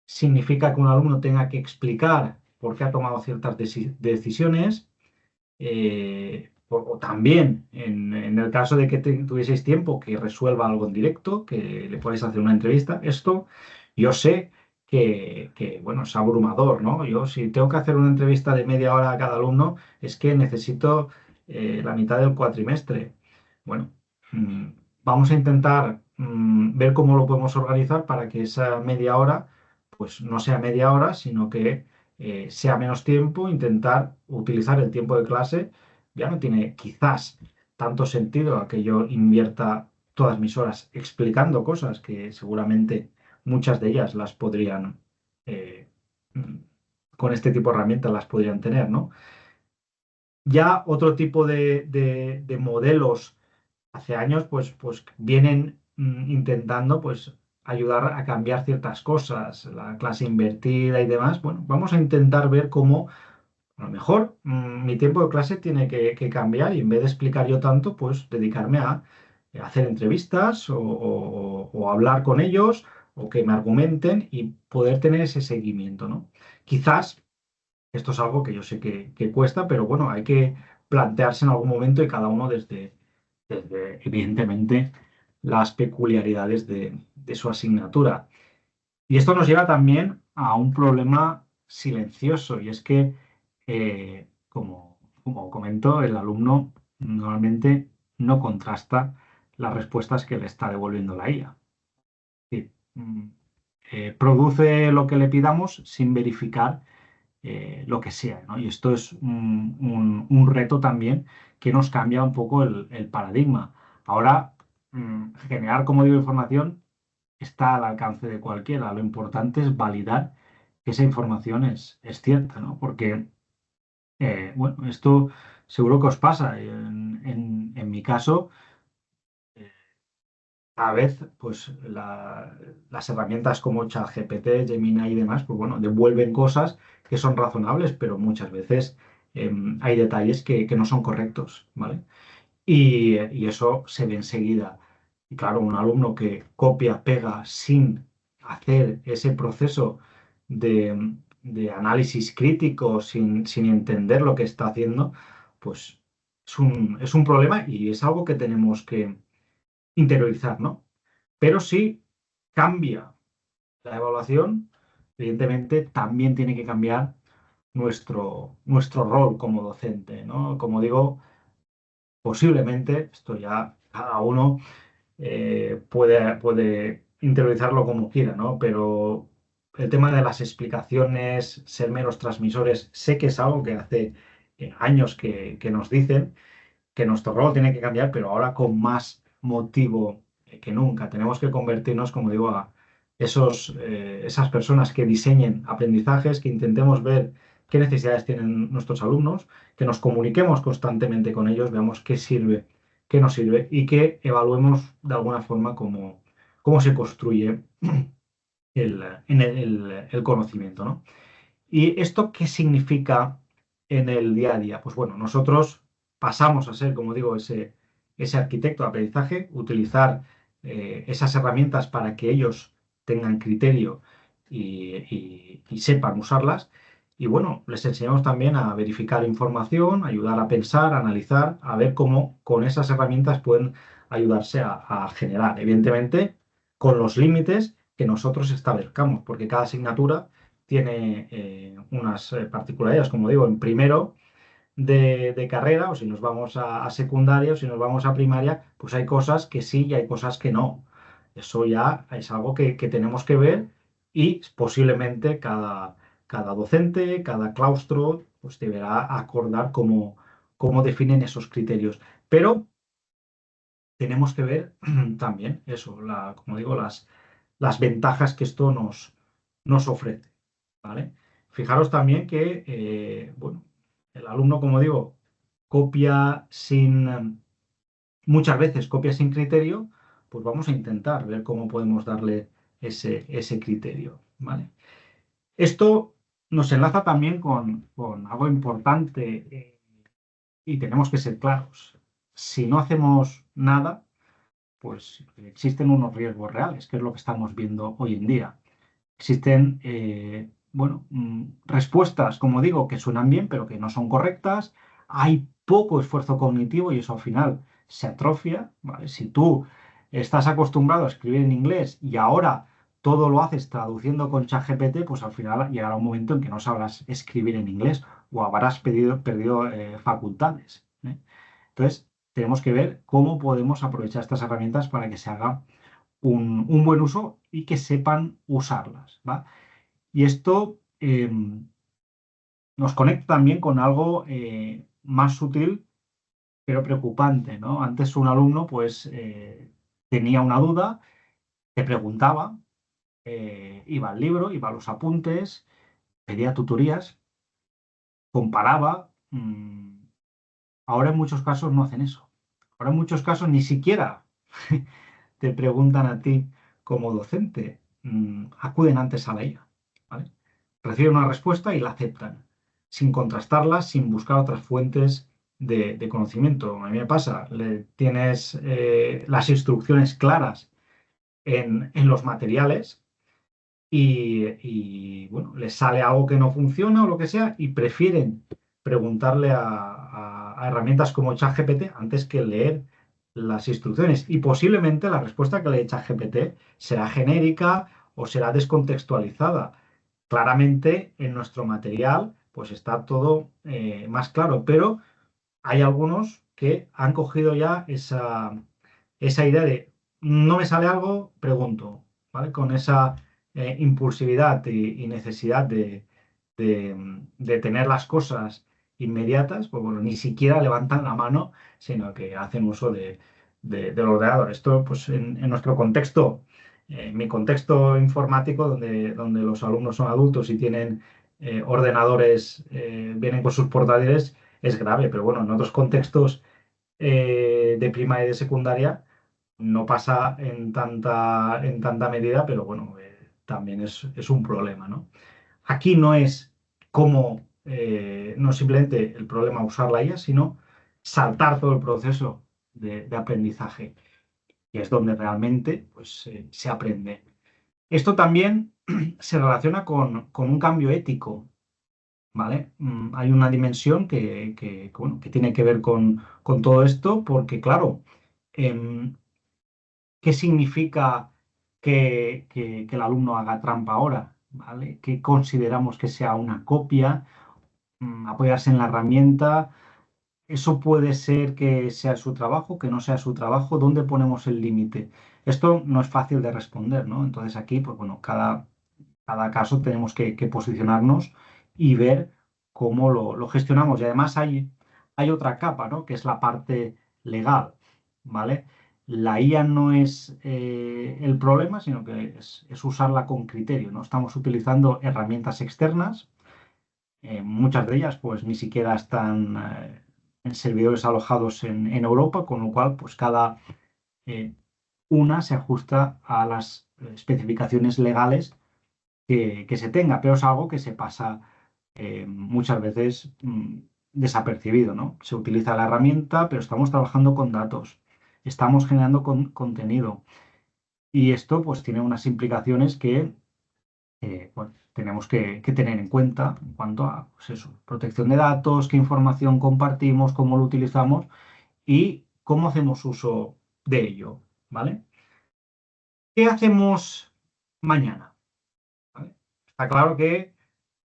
significa que un alumno tenga que explicar por qué ha tomado ciertas decisiones, o también en el caso de que tuvieseis tiempo que resuelva algo en directo, que le podéis hacer una entrevista, esto yo sé bueno, es abrumador, ¿no? Yo si tengo que hacer una entrevista de media hora a cada alumno, es que necesito la mitad del cuatrimestre. Bueno, mm, vamos a intentar ver cómo lo podemos organizar para que esa media hora, pues no sea media hora, sino que sea menos tiempo, intentar utilizar el tiempo de clase. Ya no tiene quizás tanto sentido a que yo invierta todas mis horas explicando cosas que seguramente muchas de ellas las podrían, eh, mm, con este tipo de herramientas las podrían tener, ¿no? Ya otro tipo de modelos hace años, pues vienen intentando, pues, ayudar a cambiar ciertas cosas, la clase invertida y demás. Bueno, vamos a intentar ver cómo a lo mejor mi tiempo de clase tiene que cambiar y en vez de explicar yo tanto, pues dedicarme a hacer entrevistas o hablar con ellos o que me argumenten y poder tener ese seguimiento, ¿no? Quizás esto es algo que yo sé que cuesta, pero bueno, hay que plantearse en algún momento y cada uno desde evidentemente, las peculiaridades de su asignatura. Y esto nos lleva también a un problema silencioso, y es que, como comento, el alumno normalmente no contrasta las respuestas que le está devolviendo la IA. Es decir, produce lo que le pidamos sin verificar lo que sea, ¿no? Y esto es un reto también que nos cambia un poco el paradigma. Ahora, generar, como digo, información está al alcance de cualquiera. Lo importante es validar que esa información es cierta, ¿no? Porque, bueno, esto seguro que os pasa. En mi caso, eh, cada vez, pues las herramientas como ChatGPT, Gemini y demás, pues bueno, devuelven cosas que son razonables, pero muchas veces hay detalles que no son correctos, ¿vale? Y eso se ve enseguida. Y claro, un alumno que copia, pega sin hacer ese proceso de análisis crítico sin entender lo que está haciendo, pues es un problema y es algo que tenemos que interiorizar, ¿no? Pero si cambia la evaluación, evidentemente también tiene que cambiar nuestro rol como docente, ¿no? Como digo, posiblemente, esto ya cada uno puede interiorizarlo como quiera, ¿no? Pero el tema de las explicaciones, ser meros transmisores, sé que es algo que hace años que nos dicen que nuestro rol tiene que cambiar, pero ahora con más motivo que nunca. Tenemos que convertirnos, como digo, a esas personas que diseñen aprendizajes, que intentemos ver qué necesidades tienen nuestros alumnos, que nos comuniquemos constantemente con ellos, veamos qué sirve, qué no sirve y que evaluemos de alguna forma cómo se construye el conocimiento, ¿no? ¿Y esto qué significa en el día a día? Pues bueno, nosotros pasamos a ser, como digo, ese arquitecto de aprendizaje, utilizar esas herramientas para que ellos tengan criterio y sepan usarlas. Y bueno, les enseñamos también a verificar información, ayudar a pensar, a analizar, a ver cómo con esas herramientas pueden ayudarse a generar, evidentemente, con los límites que nosotros establezcamos, porque cada asignatura tiene unas particularidades, como digo, en primero de carrera, o si nos vamos a secundaria, o si nos vamos a primaria, pues hay cosas que sí y hay cosas que no. Eso ya es algo que tenemos que ver y posiblemente cada docente, cada claustro, pues deberá acordar cómo definen esos criterios. Pero tenemos que ver también eso, como digo, las ventajas que esto nos ofrece. ¿Vale? Fijaros también que, bueno, el alumno, como digo, copia muchas veces copia sin criterio, pues vamos a intentar ver cómo podemos darle ese criterio, ¿vale? Esto nos enlaza también con algo importante y tenemos que ser claros. Si no hacemos nada, pues existen unos riesgos reales, que es lo que estamos viendo hoy en día. Existen, bueno, respuestas, como digo, que suenan bien, pero que no son correctas. Hay poco esfuerzo cognitivo y eso al final se atrofia, ¿vale? Si tú estás acostumbrado a escribir en inglés y ahora todo lo haces traduciendo con ChatGPT, pues al final llegará un momento en que no sabrás escribir en inglés o habrás perdido facultades, ¿eh? Entonces, tenemos que ver cómo podemos aprovechar estas herramientas para que se haga un buen uso y que sepan usarlas, ¿va? Y esto nos conecta también con algo más sutil, pero preocupante, ¿no? Antes un alumno, pues, tenía una duda, te preguntaba, iba al libro, iba a los apuntes, pedía tutorías, comparaba. Ahora en muchos casos no hacen eso. Ahora en muchos casos ni siquiera te preguntan a ti como docente, acuden antes a la IA, ¿vale? Reciben una respuesta y la aceptan, sin contrastarla, sin buscar otras fuentes de conocimiento. A mí me pasa, tienes las instrucciones claras en los materiales bueno, les sale algo que no funciona o lo que sea y prefieren preguntarle a herramientas como ChatGPT antes que leer las instrucciones. Y posiblemente la respuesta que lee ChatGPT será genérica o será descontextualizada. Claramente en nuestro material pues está todo más claro, pero hay algunos que han cogido ya esa idea de no me sale algo, pregunto, ¿vale? Con esa impulsividad y necesidad de tener las cosas inmediatas, pues bueno, ni siquiera levantan la mano, sino que hacen uso del ordenador. Esto, pues en nuestro contexto, mi contexto informático, donde los alumnos son adultos y tienen ordenadores, vienen con sus portátiles, es grave, pero bueno, en otros contextos de primaria y de secundaria no pasa en tanta medida, pero bueno, también es un problema, ¿no? Aquí no es como, no simplemente el problema usar la IA, sino saltar todo el proceso de aprendizaje, que es donde realmente pues, se aprende. Esto también se relaciona con un cambio ético, ¿vale? Hay una dimensión bueno, que tiene que ver con todo esto, porque claro, em, ¿qué significa que el alumno haga trampa ahora? ¿Vale? ¿Qué consideramos que sea una copia? Apoyarse en la herramienta. Eso puede ser que sea su trabajo, que no sea su trabajo. ¿Dónde ponemos el límite? Esto no es fácil de responder, ¿no? Entonces aquí, pues bueno, cada caso tenemos que posicionarnos y ver cómo lo gestionamos. Y además hay otra capa, ¿no? Que es la parte legal, ¿vale? La IA no es el problema, sino que es usarla con criterio, ¿no? Estamos utilizando herramientas externas, muchas de ellas pues ni siquiera están en servidores alojados en Europa, con lo cual pues cada eh, una se ajusta a las especificaciones legales que se tenga, pero es algo que se pasa muchas veces desapercibido, ¿no? Se utiliza la herramienta, pero estamos trabajando con datos, estamos generando contenido y esto pues tiene unas implicaciones que bueno, tenemos que tener en cuenta en cuanto a pues eso, protección de datos, qué información compartimos, cómo lo utilizamos y cómo hacemos uso de ello, ¿vale? ¿Qué hacemos mañana? ¿Vale? Está claro que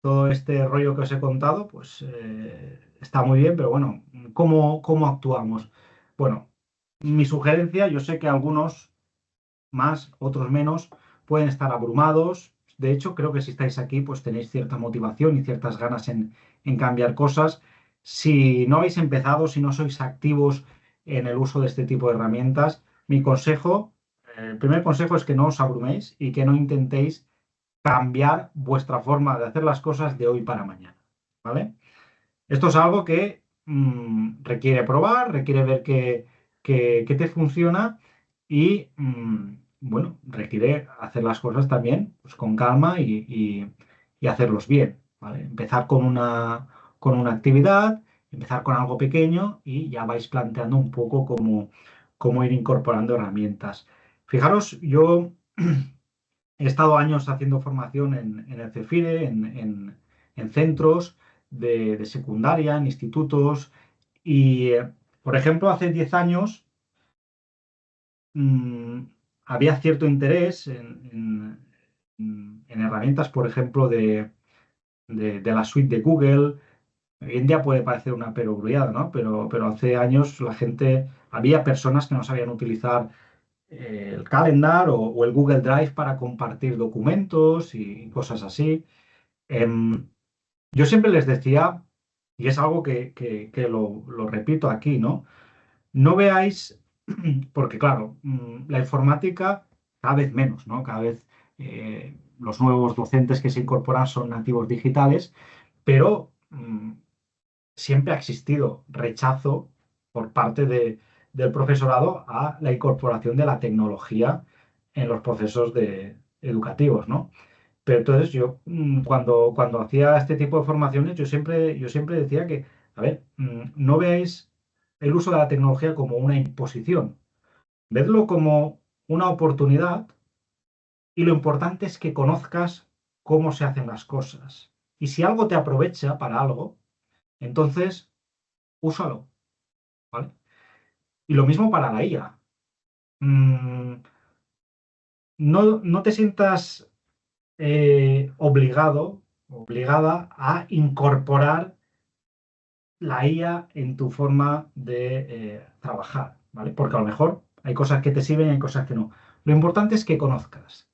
todo este rollo que os he contado, pues está muy bien, pero bueno, ¿cómo actuamos? Bueno, mi sugerencia, yo sé que algunos más, otros menos, pueden estar abrumados. De hecho, creo que si estáis aquí, pues tenéis cierta motivación y ciertas ganas en cambiar cosas. Si no habéis empezado, si no sois activos en el uso de este tipo de herramientas, mi consejo, el primer consejo es que no os abruméis y que no intentéis cambiar vuestra forma de hacer las cosas de hoy para mañana, ¿vale? Esto es algo que requiere probar, requiere ver qué te funciona y, bueno, requiere hacer las cosas también pues, con calma y hacerlos bien, ¿vale? Empezar con una actividad, empezar con algo pequeño y ya vais planteando un poco cómo ir incorporando herramientas. Fijaros, yo he estado años haciendo formación en el CEFIRE, en centros de secundaria, en institutos, y, por ejemplo, hace 10 años mm, había cierto interés en herramientas, por ejemplo, de la suite de Google. Hoy en día puede parecer una perogrullada, ¿no? Pero hace años la gente, había personas que no sabían utilizar el Calendar o el Google Drive para compartir documentos y cosas así. Em, yo siempre les decía, y es algo que lo repito aquí, ¿no? No veáis, porque claro, la informática cada vez menos, ¿no? Cada vez los nuevos docentes que se incorporan son nativos digitales, pero siempre ha existido rechazo por parte del profesorado a la incorporación de la tecnología en los procesos educativos, ¿no? Pero entonces yo, cuando hacía este tipo de formaciones, yo siempre decía que, a ver, no veáis el uso de la tecnología como una imposición, vedlo como una oportunidad y lo importante es que conozcas cómo se hacen las cosas. Y si algo te aprovecha para algo, entonces úsalo, ¿vale? Y lo mismo para la IA. Mm, no te sientas obligada a incorporar la IA en tu forma de trabajar, ¿vale? Porque a lo mejor hay cosas que te sirven y hay cosas que no. Lo importante es que conozcas,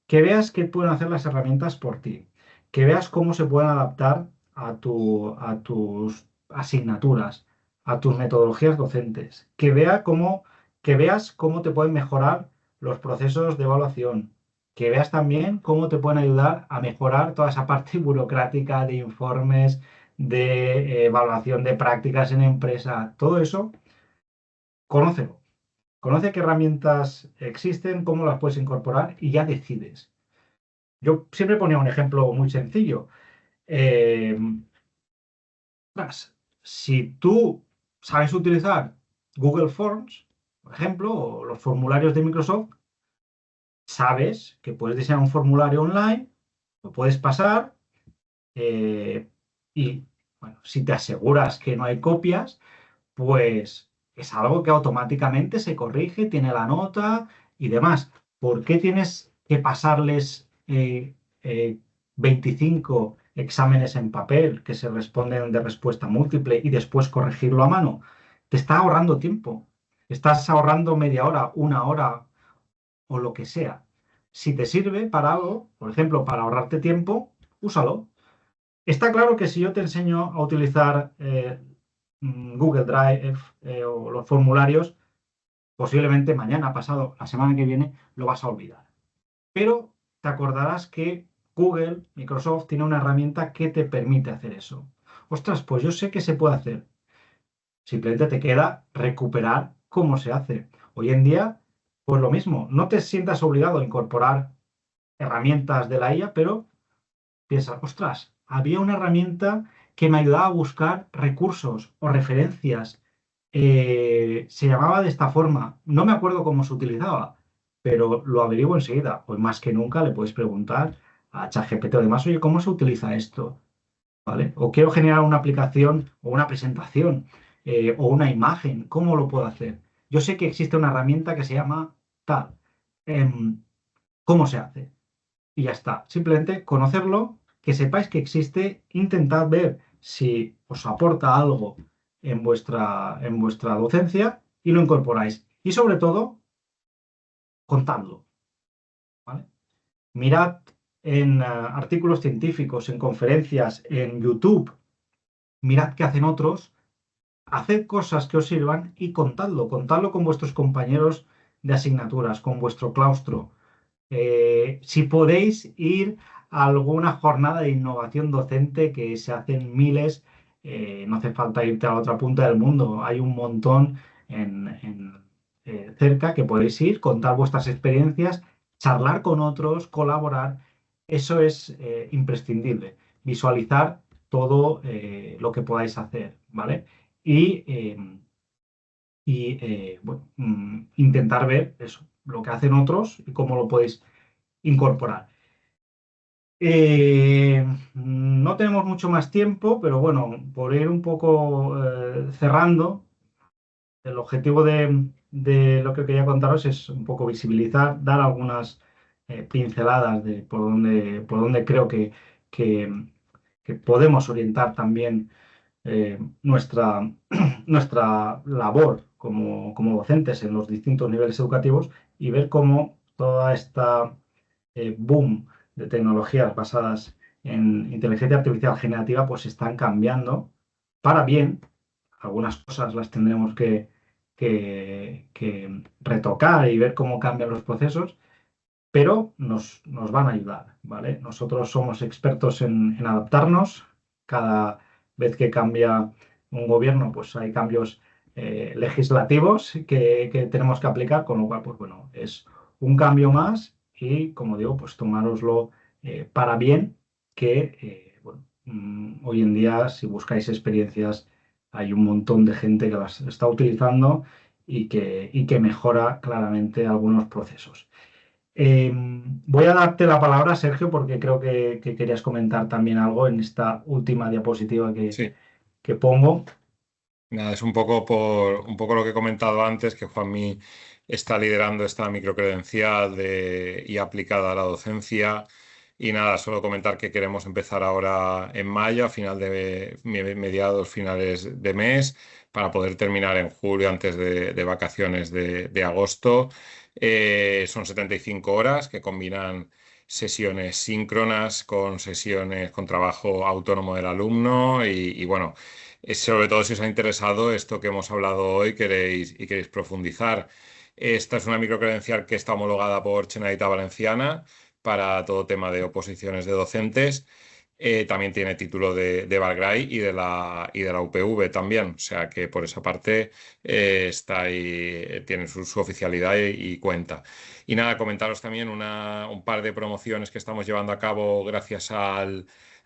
que veas qué pueden hacer las herramientas por ti, que veas cómo se pueden adaptar a tus asignaturas, a tus metodologías docentes, que veas cómo te pueden mejorar los procesos de evaluación, que veas también cómo te pueden ayudar a mejorar toda esa parte burocrática de informes, de evaluación de prácticas en empresa, todo eso, conócelo. Conoce qué herramientas existen, cómo las puedes incorporar y ya decides. Yo siempre ponía un ejemplo muy sencillo. Eh, si tú sabes utilizar Google Forms, por ejemplo, o los formularios de Microsoft, sabes que puedes diseñar un formulario online, lo puedes pasar eh, y, bueno, si te aseguras que no hay copias, pues es algo que automáticamente se corrige, tiene la nota y demás. ¿Por qué tienes que pasarles 25 exámenes en papel que se responden de respuesta múltiple y después corregirlo a mano? Te está ahorrando tiempo. Estás ahorrando media hora, una hora o lo que sea. Si te sirve para algo, por ejemplo, para ahorrarte tiempo, úsalo. Está claro que si yo te enseño a utilizar Google Drive o los formularios, posiblemente mañana, pasado, la semana que viene, lo vas a olvidar. Pero te acordarás que Google, Microsoft, tiene una herramienta que te permite hacer eso. Ostras, pues yo sé que se puede hacer. Simplemente te queda recuperar cómo se hace. Hoy en día, pues lo mismo, no te sientas obligado a incorporar herramientas de la IA, pero piensas, ostras, había una herramienta que me ayudaba a buscar recursos o referencias. Se llamaba de esta forma. No me acuerdo cómo se utilizaba, pero lo averiguo enseguida. Hoy más que nunca le puedes preguntar a ChatGPT o demás, oye, ¿cómo se utiliza esto? ¿Vale? O quiero generar una aplicación o una presentación o una imagen. ¿Cómo lo puedo hacer? Yo sé que existe una herramienta que se llama tal. Em, ¿Cómo se hace? Y ya está. Simplemente conocerlo, que sepáis que existe, intentad ver si os aporta algo en vuestra docencia y lo incorporáis. Y sobre todo, contadlo, ¿vale? Mirad en artículos científicos, en conferencias, en YouTube, mirad qué hacen otros, haced cosas que os sirvan y contadlo con vuestros compañeros de asignaturas, con vuestro claustro. Si podéis ir a alguna jornada de innovación docente que se hacen miles, no hace falta irte a la otra punta del mundo, hay un montón cerca que podéis ir, contar vuestras experiencias, charlar con otros, colaborar. Eso es imprescindible, visualizar todo lo que podáis hacer, ¿vale? Y, bueno, intentar ver eso, lo que hacen otros y cómo lo podéis incorporar. No tenemos mucho más tiempo, pero bueno, por ir un poco cerrando, el objetivo de lo que quería contaros es un poco visibilizar, dar algunas pinceladas de por dónde creo que, que podemos orientar también nuestra, nuestra labor como docentes en los distintos niveles educativos y ver cómo toda esta boom de tecnologías basadas en inteligencia artificial generativa pues están cambiando para bien. Algunas cosas las tendremos que retocar y ver cómo cambian los procesos, pero nos van a ayudar, ¿vale? Nosotros somos expertos en adaptarnos. Cada vez que cambia un gobierno, pues hay cambios legislativos que tenemos que aplicar, con lo cual, pues bueno, es un cambio más y, como digo, pues tomároslo para bien, que, bueno, hoy en día, si buscáis experiencias, hay un montón de gente que las está utilizando y que mejora claramente algunos procesos. Voy a darte la palabra, Sergio, porque creo que querías comentar también algo en esta última diapositiva Sí. que pongo. Nada, es un poco lo que he comentado antes, que Juanmi está liderando esta microcredencial y aplicada a la docencia. Y nada, solo comentar que queremos empezar ahora en mayo, a final de mediados, finales de mes, para poder terminar en julio antes de vacaciones de agosto. Son 75 horas que combinan sesiones síncronas con sesiones con trabajo autónomo del alumno y bueno. Sobre todo si os ha interesado esto que hemos hablado hoy queréis profundizar. Esta es una microcredencial que está homologada por Generalitat Valenciana para todo tema de oposiciones de docentes. También tiene título de Valgray y de la UPV también. O sea que por esa parte está ahí, tiene su oficialidad y cuenta. Y nada, comentaros también un par de promociones que estamos llevando a cabo gracias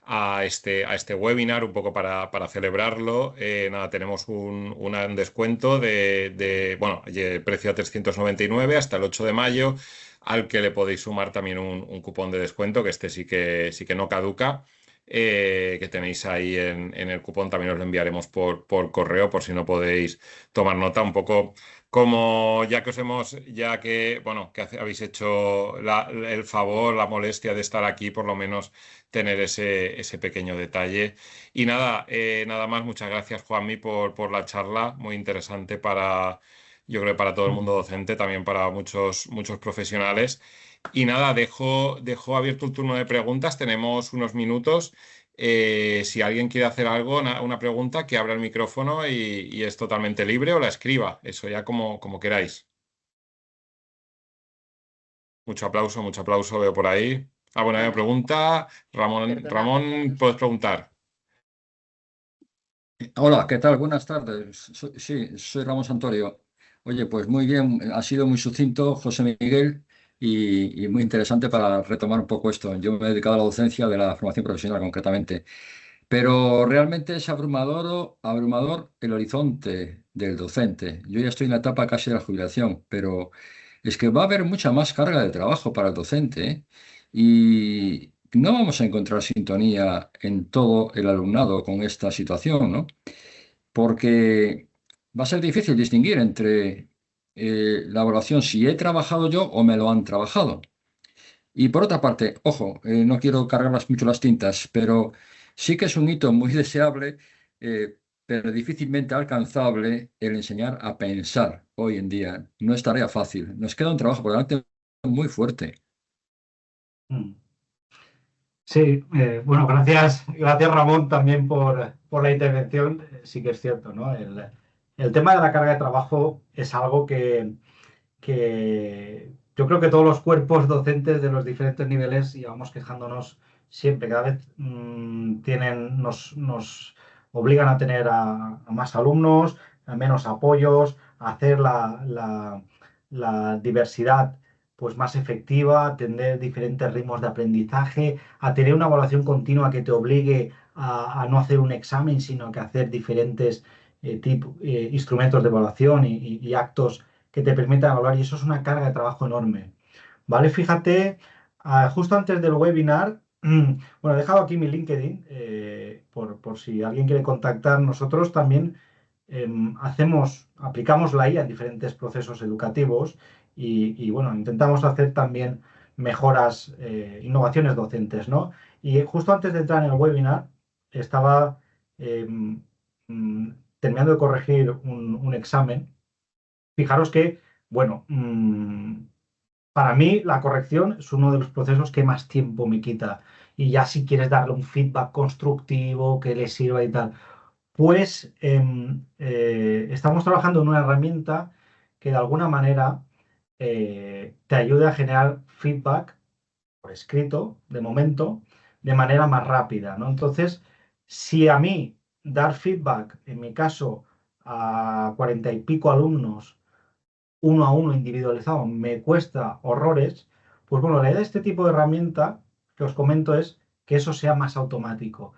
a este webinar, un poco para celebrarlo. Nada, tenemos un descuento bueno, precio a 399 hasta el 8 de mayo. al que le podéis sumar también un cupón de descuento, que este sí que no caduca, que tenéis ahí en el cupón. También os lo enviaremos por correo por si no podéis tomar nota un poco. Como ya que os hemos, ya que, bueno, que habéis hecho el favor, la molestia de estar aquí, por lo menos tener ese pequeño detalle. Y nada, nada más, muchas gracias, Juanmi, por la charla, muy interesante para, yo creo, para todo el mundo docente, también para muchos profesionales. Y nada, dejo abierto el turno de preguntas, tenemos unos minutos. Si alguien quiere hacer algo, una pregunta, que abra el micrófono y es totalmente libre o la escriba, eso ya como queráis. Mucho aplauso veo por ahí. Ah, bueno, hay una pregunta. Perdona, Ramón, puedes preguntar. hola, ¿qué tal? Buenas tardes. Sí, soy Ramón Santorio. Oye, pues muy bien, ha sido muy sucinto, José Miguel, y muy interesante para retomar un poco esto. Yo me he dedicado a la docencia de la formación profesional concretamente, pero realmente es abrumador el horizonte del docente. Yo ya estoy en la etapa casi de la jubilación, pero es que va a haber mucha más carga de trabajo para el docente, ¿eh? Y no vamos a encontrar sintonía en todo el alumnado con esta situación, ¿no? Porque va a ser difícil distinguir entre la evaluación si he trabajado yo o me lo han trabajado. Y por otra parte, ojo, no quiero cargarlas mucho las tintas, pero sí que es un hito muy deseable, pero difícilmente alcanzable el enseñar a pensar hoy en día. No es tarea fácil. Nos queda un trabajo por delante muy fuerte. Mm. Sí, bueno, gracias Ramón también por la intervención. Sí que es cierto, ¿no? El tema de la carga de trabajo es algo que yo creo que todos los cuerpos docentes de los diferentes niveles llevamos quejándonos siempre. Cada vez nos obligan a tener a más alumnos, a menos apoyos, a hacer la diversidad pues más efectiva, a tener diferentes ritmos de aprendizaje, a tener una evaluación continua que te obligue a no hacer un examen, sino que hacer diferentes instrumentos de evaluación y actos que te permitan evaluar, y eso es una carga de trabajo enorme. ¿Vale? Fíjate, justo antes del webinar, bueno, he dejado aquí mi LinkedIn, por si alguien quiere contactar. Nosotros también aplicamos la IA en diferentes procesos educativos y, bueno, intentamos hacer también mejoras, innovaciones docentes, ¿no? Y justo antes de entrar en el webinar, estaba em, mm, terminando de corregir un examen. Fijaros que, bueno, para mí la corrección es uno de los procesos que más tiempo me quita. Y ya si quieres darle un feedback constructivo que le sirva y tal, pues estamos trabajando en una herramienta que de alguna manera te ayude a generar feedback por escrito, de momento, de manera más rápida, ¿no? Entonces, si a mí dar feedback, en mi caso, a 40 y pico alumnos, uno a uno individualizado, me cuesta horrores, pues bueno, la idea de este tipo de herramienta que os comento es que eso sea más automático.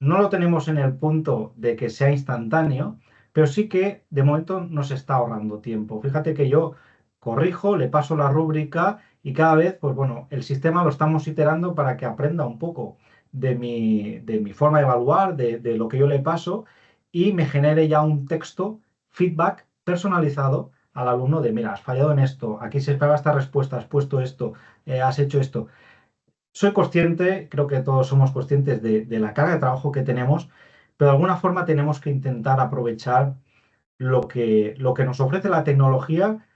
No lo tenemos en el punto de que sea instantáneo, pero sí que de momento nos está ahorrando tiempo. Fíjate que yo corrijo, le paso la rúbrica y cada vez, pues bueno, el sistema lo estamos iterando para que aprenda un poco de mi forma de evaluar, de lo que yo le paso, y me genere ya un texto, feedback personalizado al alumno de, mira, has fallado en esto, aquí se esperaba esta respuesta, has puesto esto, has hecho esto. Soy consciente, creo que todos somos conscientes de la carga de trabajo que tenemos, pero de alguna forma tenemos que intentar aprovechar lo que nos ofrece la tecnología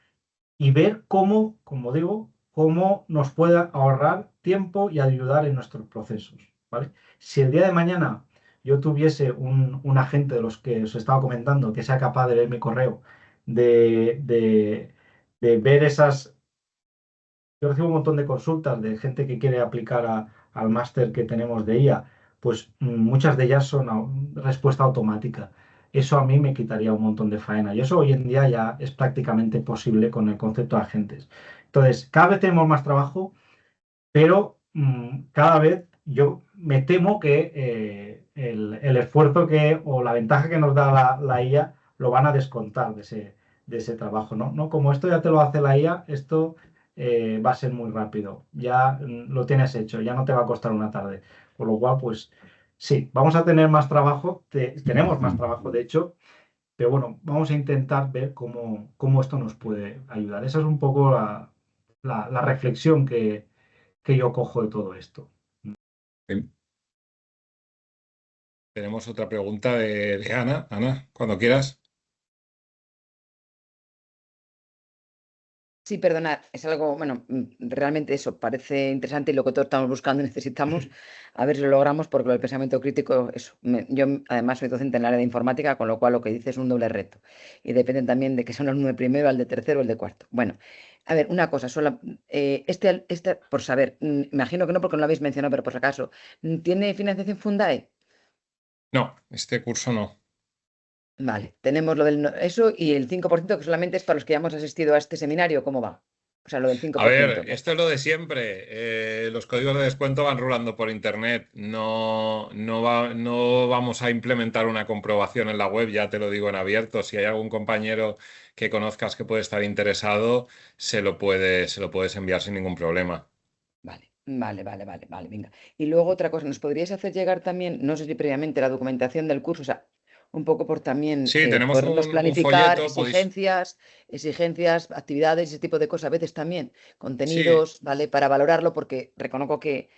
y ver cómo, como digo, cómo nos puede ahorrar tiempo y ayudar en nuestros procesos, ¿vale? Si el día de mañana yo tuviese un agente de los que os estaba comentando que sea capaz de leer mi correo, de ver esas. Yo recibo un montón de consultas de gente que quiere aplicar al máster que tenemos de IA, pues muchas de ellas son respuesta automática. Eso a mí me quitaría un montón de faena y eso hoy en día ya es prácticamente posible con el concepto de agentes. Entonces, cada vez tenemos más trabajo, pero cada vez yo me temo que el esfuerzo o la ventaja que nos da la IA lo van a descontar de ese trabajo, ¿no? ¿No? Como esto ya te lo hace la IA, esto va a ser muy rápido. Ya lo tienes hecho, ya no te va a costar una tarde. Con lo cual, pues sí, vamos a tener más trabajo, tenemos más trabajo, de hecho, pero bueno, vamos a intentar ver cómo esto nos puede ayudar. Esa es un poco la reflexión que yo cojo de todo esto. Sí. Tenemos otra pregunta de Ana. Ana, cuando quieras. Sí, perdonad, es algo, bueno, realmente eso parece interesante y lo que todos estamos buscando y necesitamos, a ver si lo logramos, porque lo del pensamiento crítico, eso, yo además soy docente en el área de informática, con lo cual lo que dice es un doble reto. Y depende también de que son los nueve primero, al de tercero o el de cuarto. Bueno, a ver, una cosa, solo, por saber, imagino que no porque no lo habéis mencionado, pero por si acaso, ¿tiene financiación Fundae? No, este curso no. Vale, tenemos lo del eso y el 5% que solamente es para los que ya hemos asistido a este seminario, ¿cómo va? O sea, lo del A ver, 5%. esto es lo de siempre. Los códigos de descuento van rulando por internet. No vamos a implementar una comprobación en la web, ya te lo digo en abierto. Si hay algún compañero que conozcas que puede estar interesado, se lo puedes enviar sin ningún problema. Vale, venga. Y luego otra cosa, ¿nos podríais hacer llegar también, no sé si previamente, la documentación del curso? O sea, un poco por también Sí, tenemos podernos un planificar folleto, podéis. exigencias, actividades, ese tipo de cosas, a veces también, Sí. contenidos, ¿vale? Para valorarlo, porque reconozco que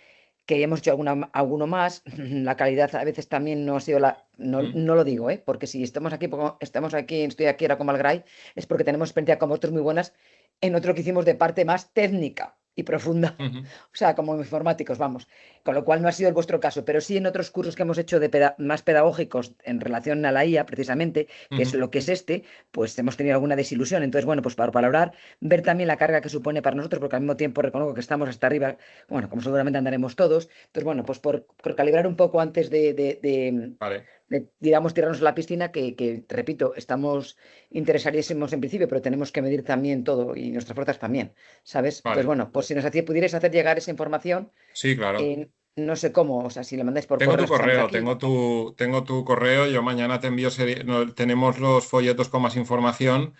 hemos hecho alguno más, la calidad a veces también no ha sido no, Mm, no lo digo, ¿eh? Porque si estoy aquí ahora como Algray, es porque tenemos experiencia con vosotros muy buenas en otro que hicimos de parte más técnica y profunda. ujú, O sea, como informáticos, vamos. Con lo cual no ha sido el vuestro caso, pero sí en otros cursos que hemos hecho más pedagógicos en relación a la IA, precisamente, que es ujú. lo que es este, pues hemos tenido alguna desilusión. Entonces, bueno, pues para valorar, ver también la carga que supone para nosotros, porque al mismo tiempo reconozco que estamos hasta arriba, bueno, como seguramente andaremos todos. Entonces, bueno, pues por calibrar un poco antes Vale, digamos, tirarnos a la piscina, que, repito, estamos interesadísimos en principio, pero tenemos que medir también todo y nuestras fuerzas también, ¿sabes? Entonces, vale. bueno, pues si pudierais hacer llegar esa información, Sí, claro. no sé cómo, o sea, si la mandáis por Tengo correo, tu los que estamos correo, aquí. tengo tu correo. Yo mañana te envío, tenemos los folletos con más información.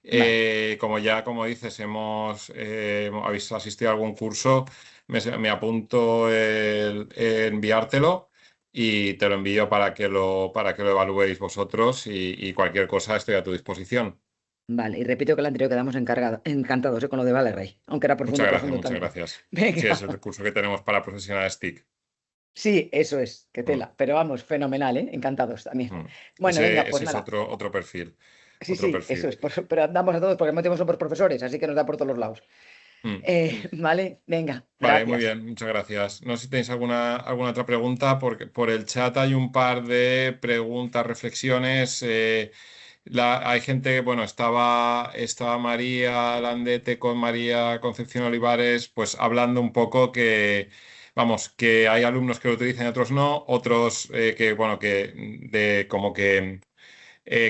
Vale, Como dices, habéis asistido a algún curso, me apunto el enviártelo y te lo envío para que lo evaluéis vosotros y cualquier cosa estoy a tu disposición. vale. Y repito que el anterior quedamos encantados, con lo de Valeray, aunque era profundo, profundo Muchas también. gracias. Sí, es Venga. el curso que tenemos para profesionales TIC. Sí, eso es, qué Mm, tela. Pero vamos, fenomenal, ¿eh? Encantados también. mm. Bueno, venga, pues Ese es nada. otro perfil. Sí, Otro sí, eso perfil. es. Pero andamos a todos porque al mismo tiempo somos profesores, así que nos da por todos los lados. Mm. Vale, venga, Vale, muy gracias. bien, muchas gracias. No sé si tenéis alguna otra pregunta, porque por el chat hay un par de preguntas, reflexiones. Hay gente, bueno, estaba María Landete con María Concepción Olivares, pues hablando un poco vamos, que hay alumnos que lo utilizan y otros no, otros bueno, como que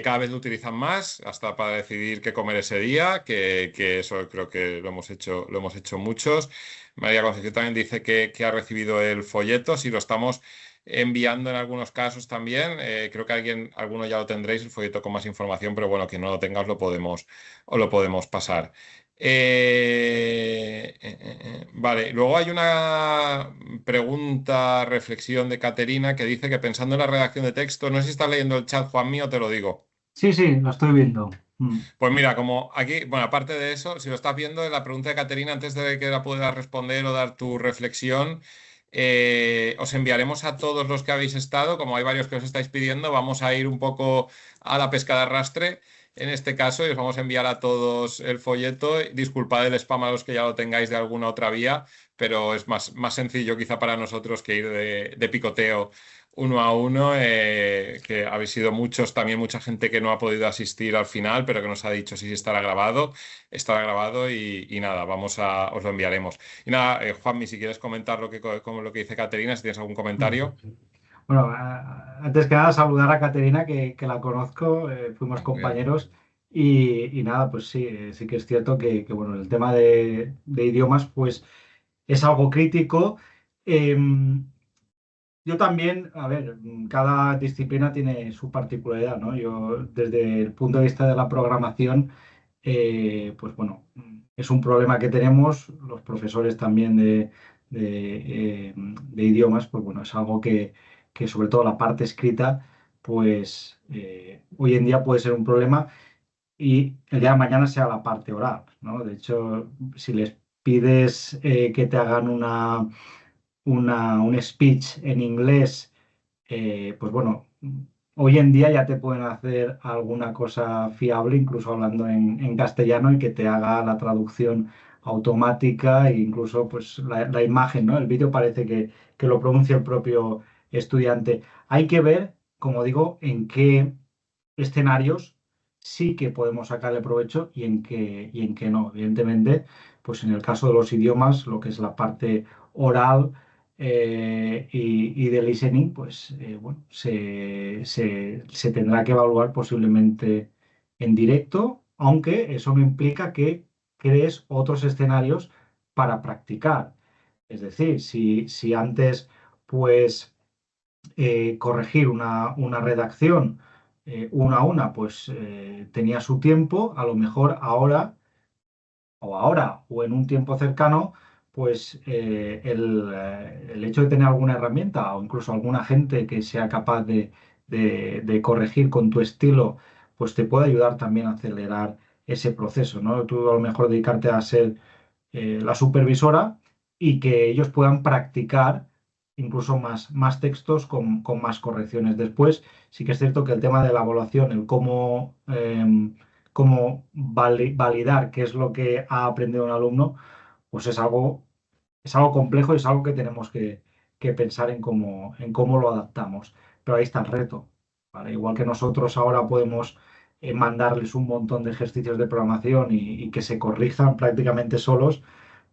cada vez lo utilizan más hasta para decidir qué comer ese día, que eso creo que lo hemos hecho muchos. María Concepción también dice que ha recibido el folleto, si lo estamos enviando en algunos casos también. Creo que alguno ya lo tendréis, el folleto con más información, pero bueno, quien no lo tenga os lo podemos pasar. Vale, luego hay una pregunta, reflexión de Caterina que dice que pensando en la redacción de texto, no sé si estás leyendo el chat, Juan mío, te lo digo. Sí, sí, lo estoy viendo. Pues mira, como aquí, bueno, aparte de eso, si lo estás viendo, la pregunta de Caterina, antes de que la puedas responder o dar tu reflexión, os enviaremos a todos los que habéis estado, como hay varios que os estáis pidiendo, vamos a ir un poco a la pesca de arrastre. En este caso, y os vamos a enviar a todos el folleto. Disculpad el spam a los que ya lo tengáis de alguna otra vía, pero es más sencillo quizá para nosotros que ir de picoteo uno a uno, que habéis sido muchos, también mucha gente que no ha podido asistir al final, pero que nos ha dicho si estará grabado y nada, os lo enviaremos. Y nada, Juanmi, si quieres comentar como lo que dice Caterina, si tienes algún comentario. Bueno, antes que nada saludar a Caterina, que la conozco, fuimos Muy bien. compañeros y nada, pues sí, sí que es cierto bueno, el tema de idiomas pues es algo crítico. Em, yo también, a ver, cada disciplina tiene su particularidad, ¿no? Yo desde el punto de vista de la programación, pues bueno, es un problema que tenemos los profesores también de idiomas, pues bueno, es algo que sobre todo la parte escrita, pues hoy en día puede ser un problema y el día de mañana sea la parte oral, ¿no? De hecho, si les pides que te hagan un speech en inglés, pues bueno, hoy en día ya te pueden hacer alguna cosa fiable, incluso hablando en castellano, y que te haga la traducción automática e incluso pues la imagen, ¿no? El vídeo parece que lo pronuncia el propio estudiante. Hay que ver, como digo, en qué escenarios sí que podemos sacarle provecho y en qué no. Evidentemente, pues en el caso de los idiomas, lo que es la parte oral y de listening, pues bueno, se tendrá que evaluar posiblemente en directo, aunque eso no implica que crees otros escenarios para practicar. Es decir, si antes, pues corregir una redacción una a una, pues tenía su tiempo, a lo mejor ahora o en un tiempo cercano, pues el hecho de tener alguna herramienta o incluso alguna gente que sea capaz de corregir con tu estilo, pues te puede ayudar también a acelerar ese proceso, ¿no? Tú a lo mejor dedicarte a ser la supervisora y que ellos puedan practicar incluso más textos con más correcciones. Después, sí que es cierto que el tema de la evaluación, el cómo validar qué es lo que ha aprendido un alumno, pues es algo complejo y es algo que tenemos que pensar en cómo lo adaptamos. Pero ahí está el reto, ¿vale? Igual que nosotros ahora podemos mandarles un montón de ejercicios de programación y que se corrijan prácticamente solos,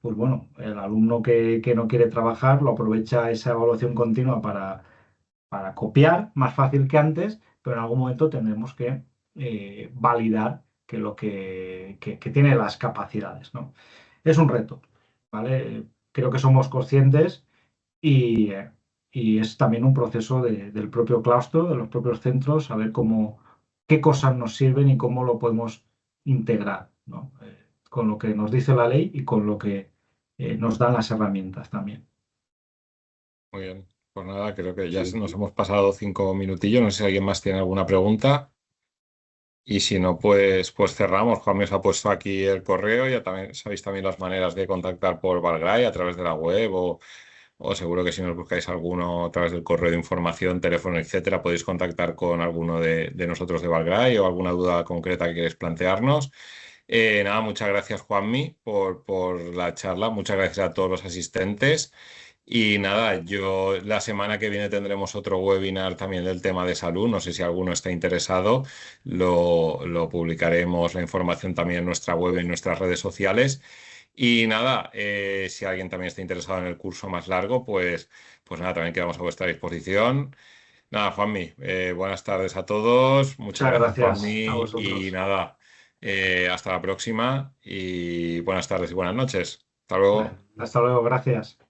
pues bueno, el alumno que no quiere trabajar lo aprovecha esa evaluación continua para copiar más fácil que antes, pero en algún momento tendremos que validar que tiene las capacidades, ¿no? Es un reto, ¿vale? Creo que somos conscientes y, y es también un proceso del propio claustro, de los propios centros, saber qué cosas nos sirven y cómo lo podemos integrar, ¿no? Con lo que nos dice la ley y con lo que nos dan las herramientas también. Muy bien. Pues nada, creo que ya Sí. nos hemos pasado 5 minutillos. No sé si alguien más tiene alguna pregunta. Y si no, pues cerramos. Juan me os ha puesto aquí el correo. Ya también sabéis también las maneras de contactar por Valgray a través de la web o seguro que si nos buscáis alguno a través del correo de información, teléfono, etcétera, podéis contactar con alguno de nosotros de Valgray o alguna duda concreta que queréis plantearnos. Nada, muchas gracias, Juanmi, por la charla. Muchas gracias a todos los asistentes. Y nada, la semana que viene tendremos otro webinar también del tema de salud. No sé si alguno está interesado. Lo publicaremos la información también en nuestra web y en nuestras redes sociales. Y nada, si alguien también está interesado en el curso más largo, pues nada, también quedamos a vuestra disposición. Nada, Juanmi, buenas tardes a todos. Muchas Muchas gracias, gracias a Juanmi. Y vosotros. nada, hasta la próxima y buenas tardes y buenas noches. Hasta Bueno, luego. hasta luego, gracias.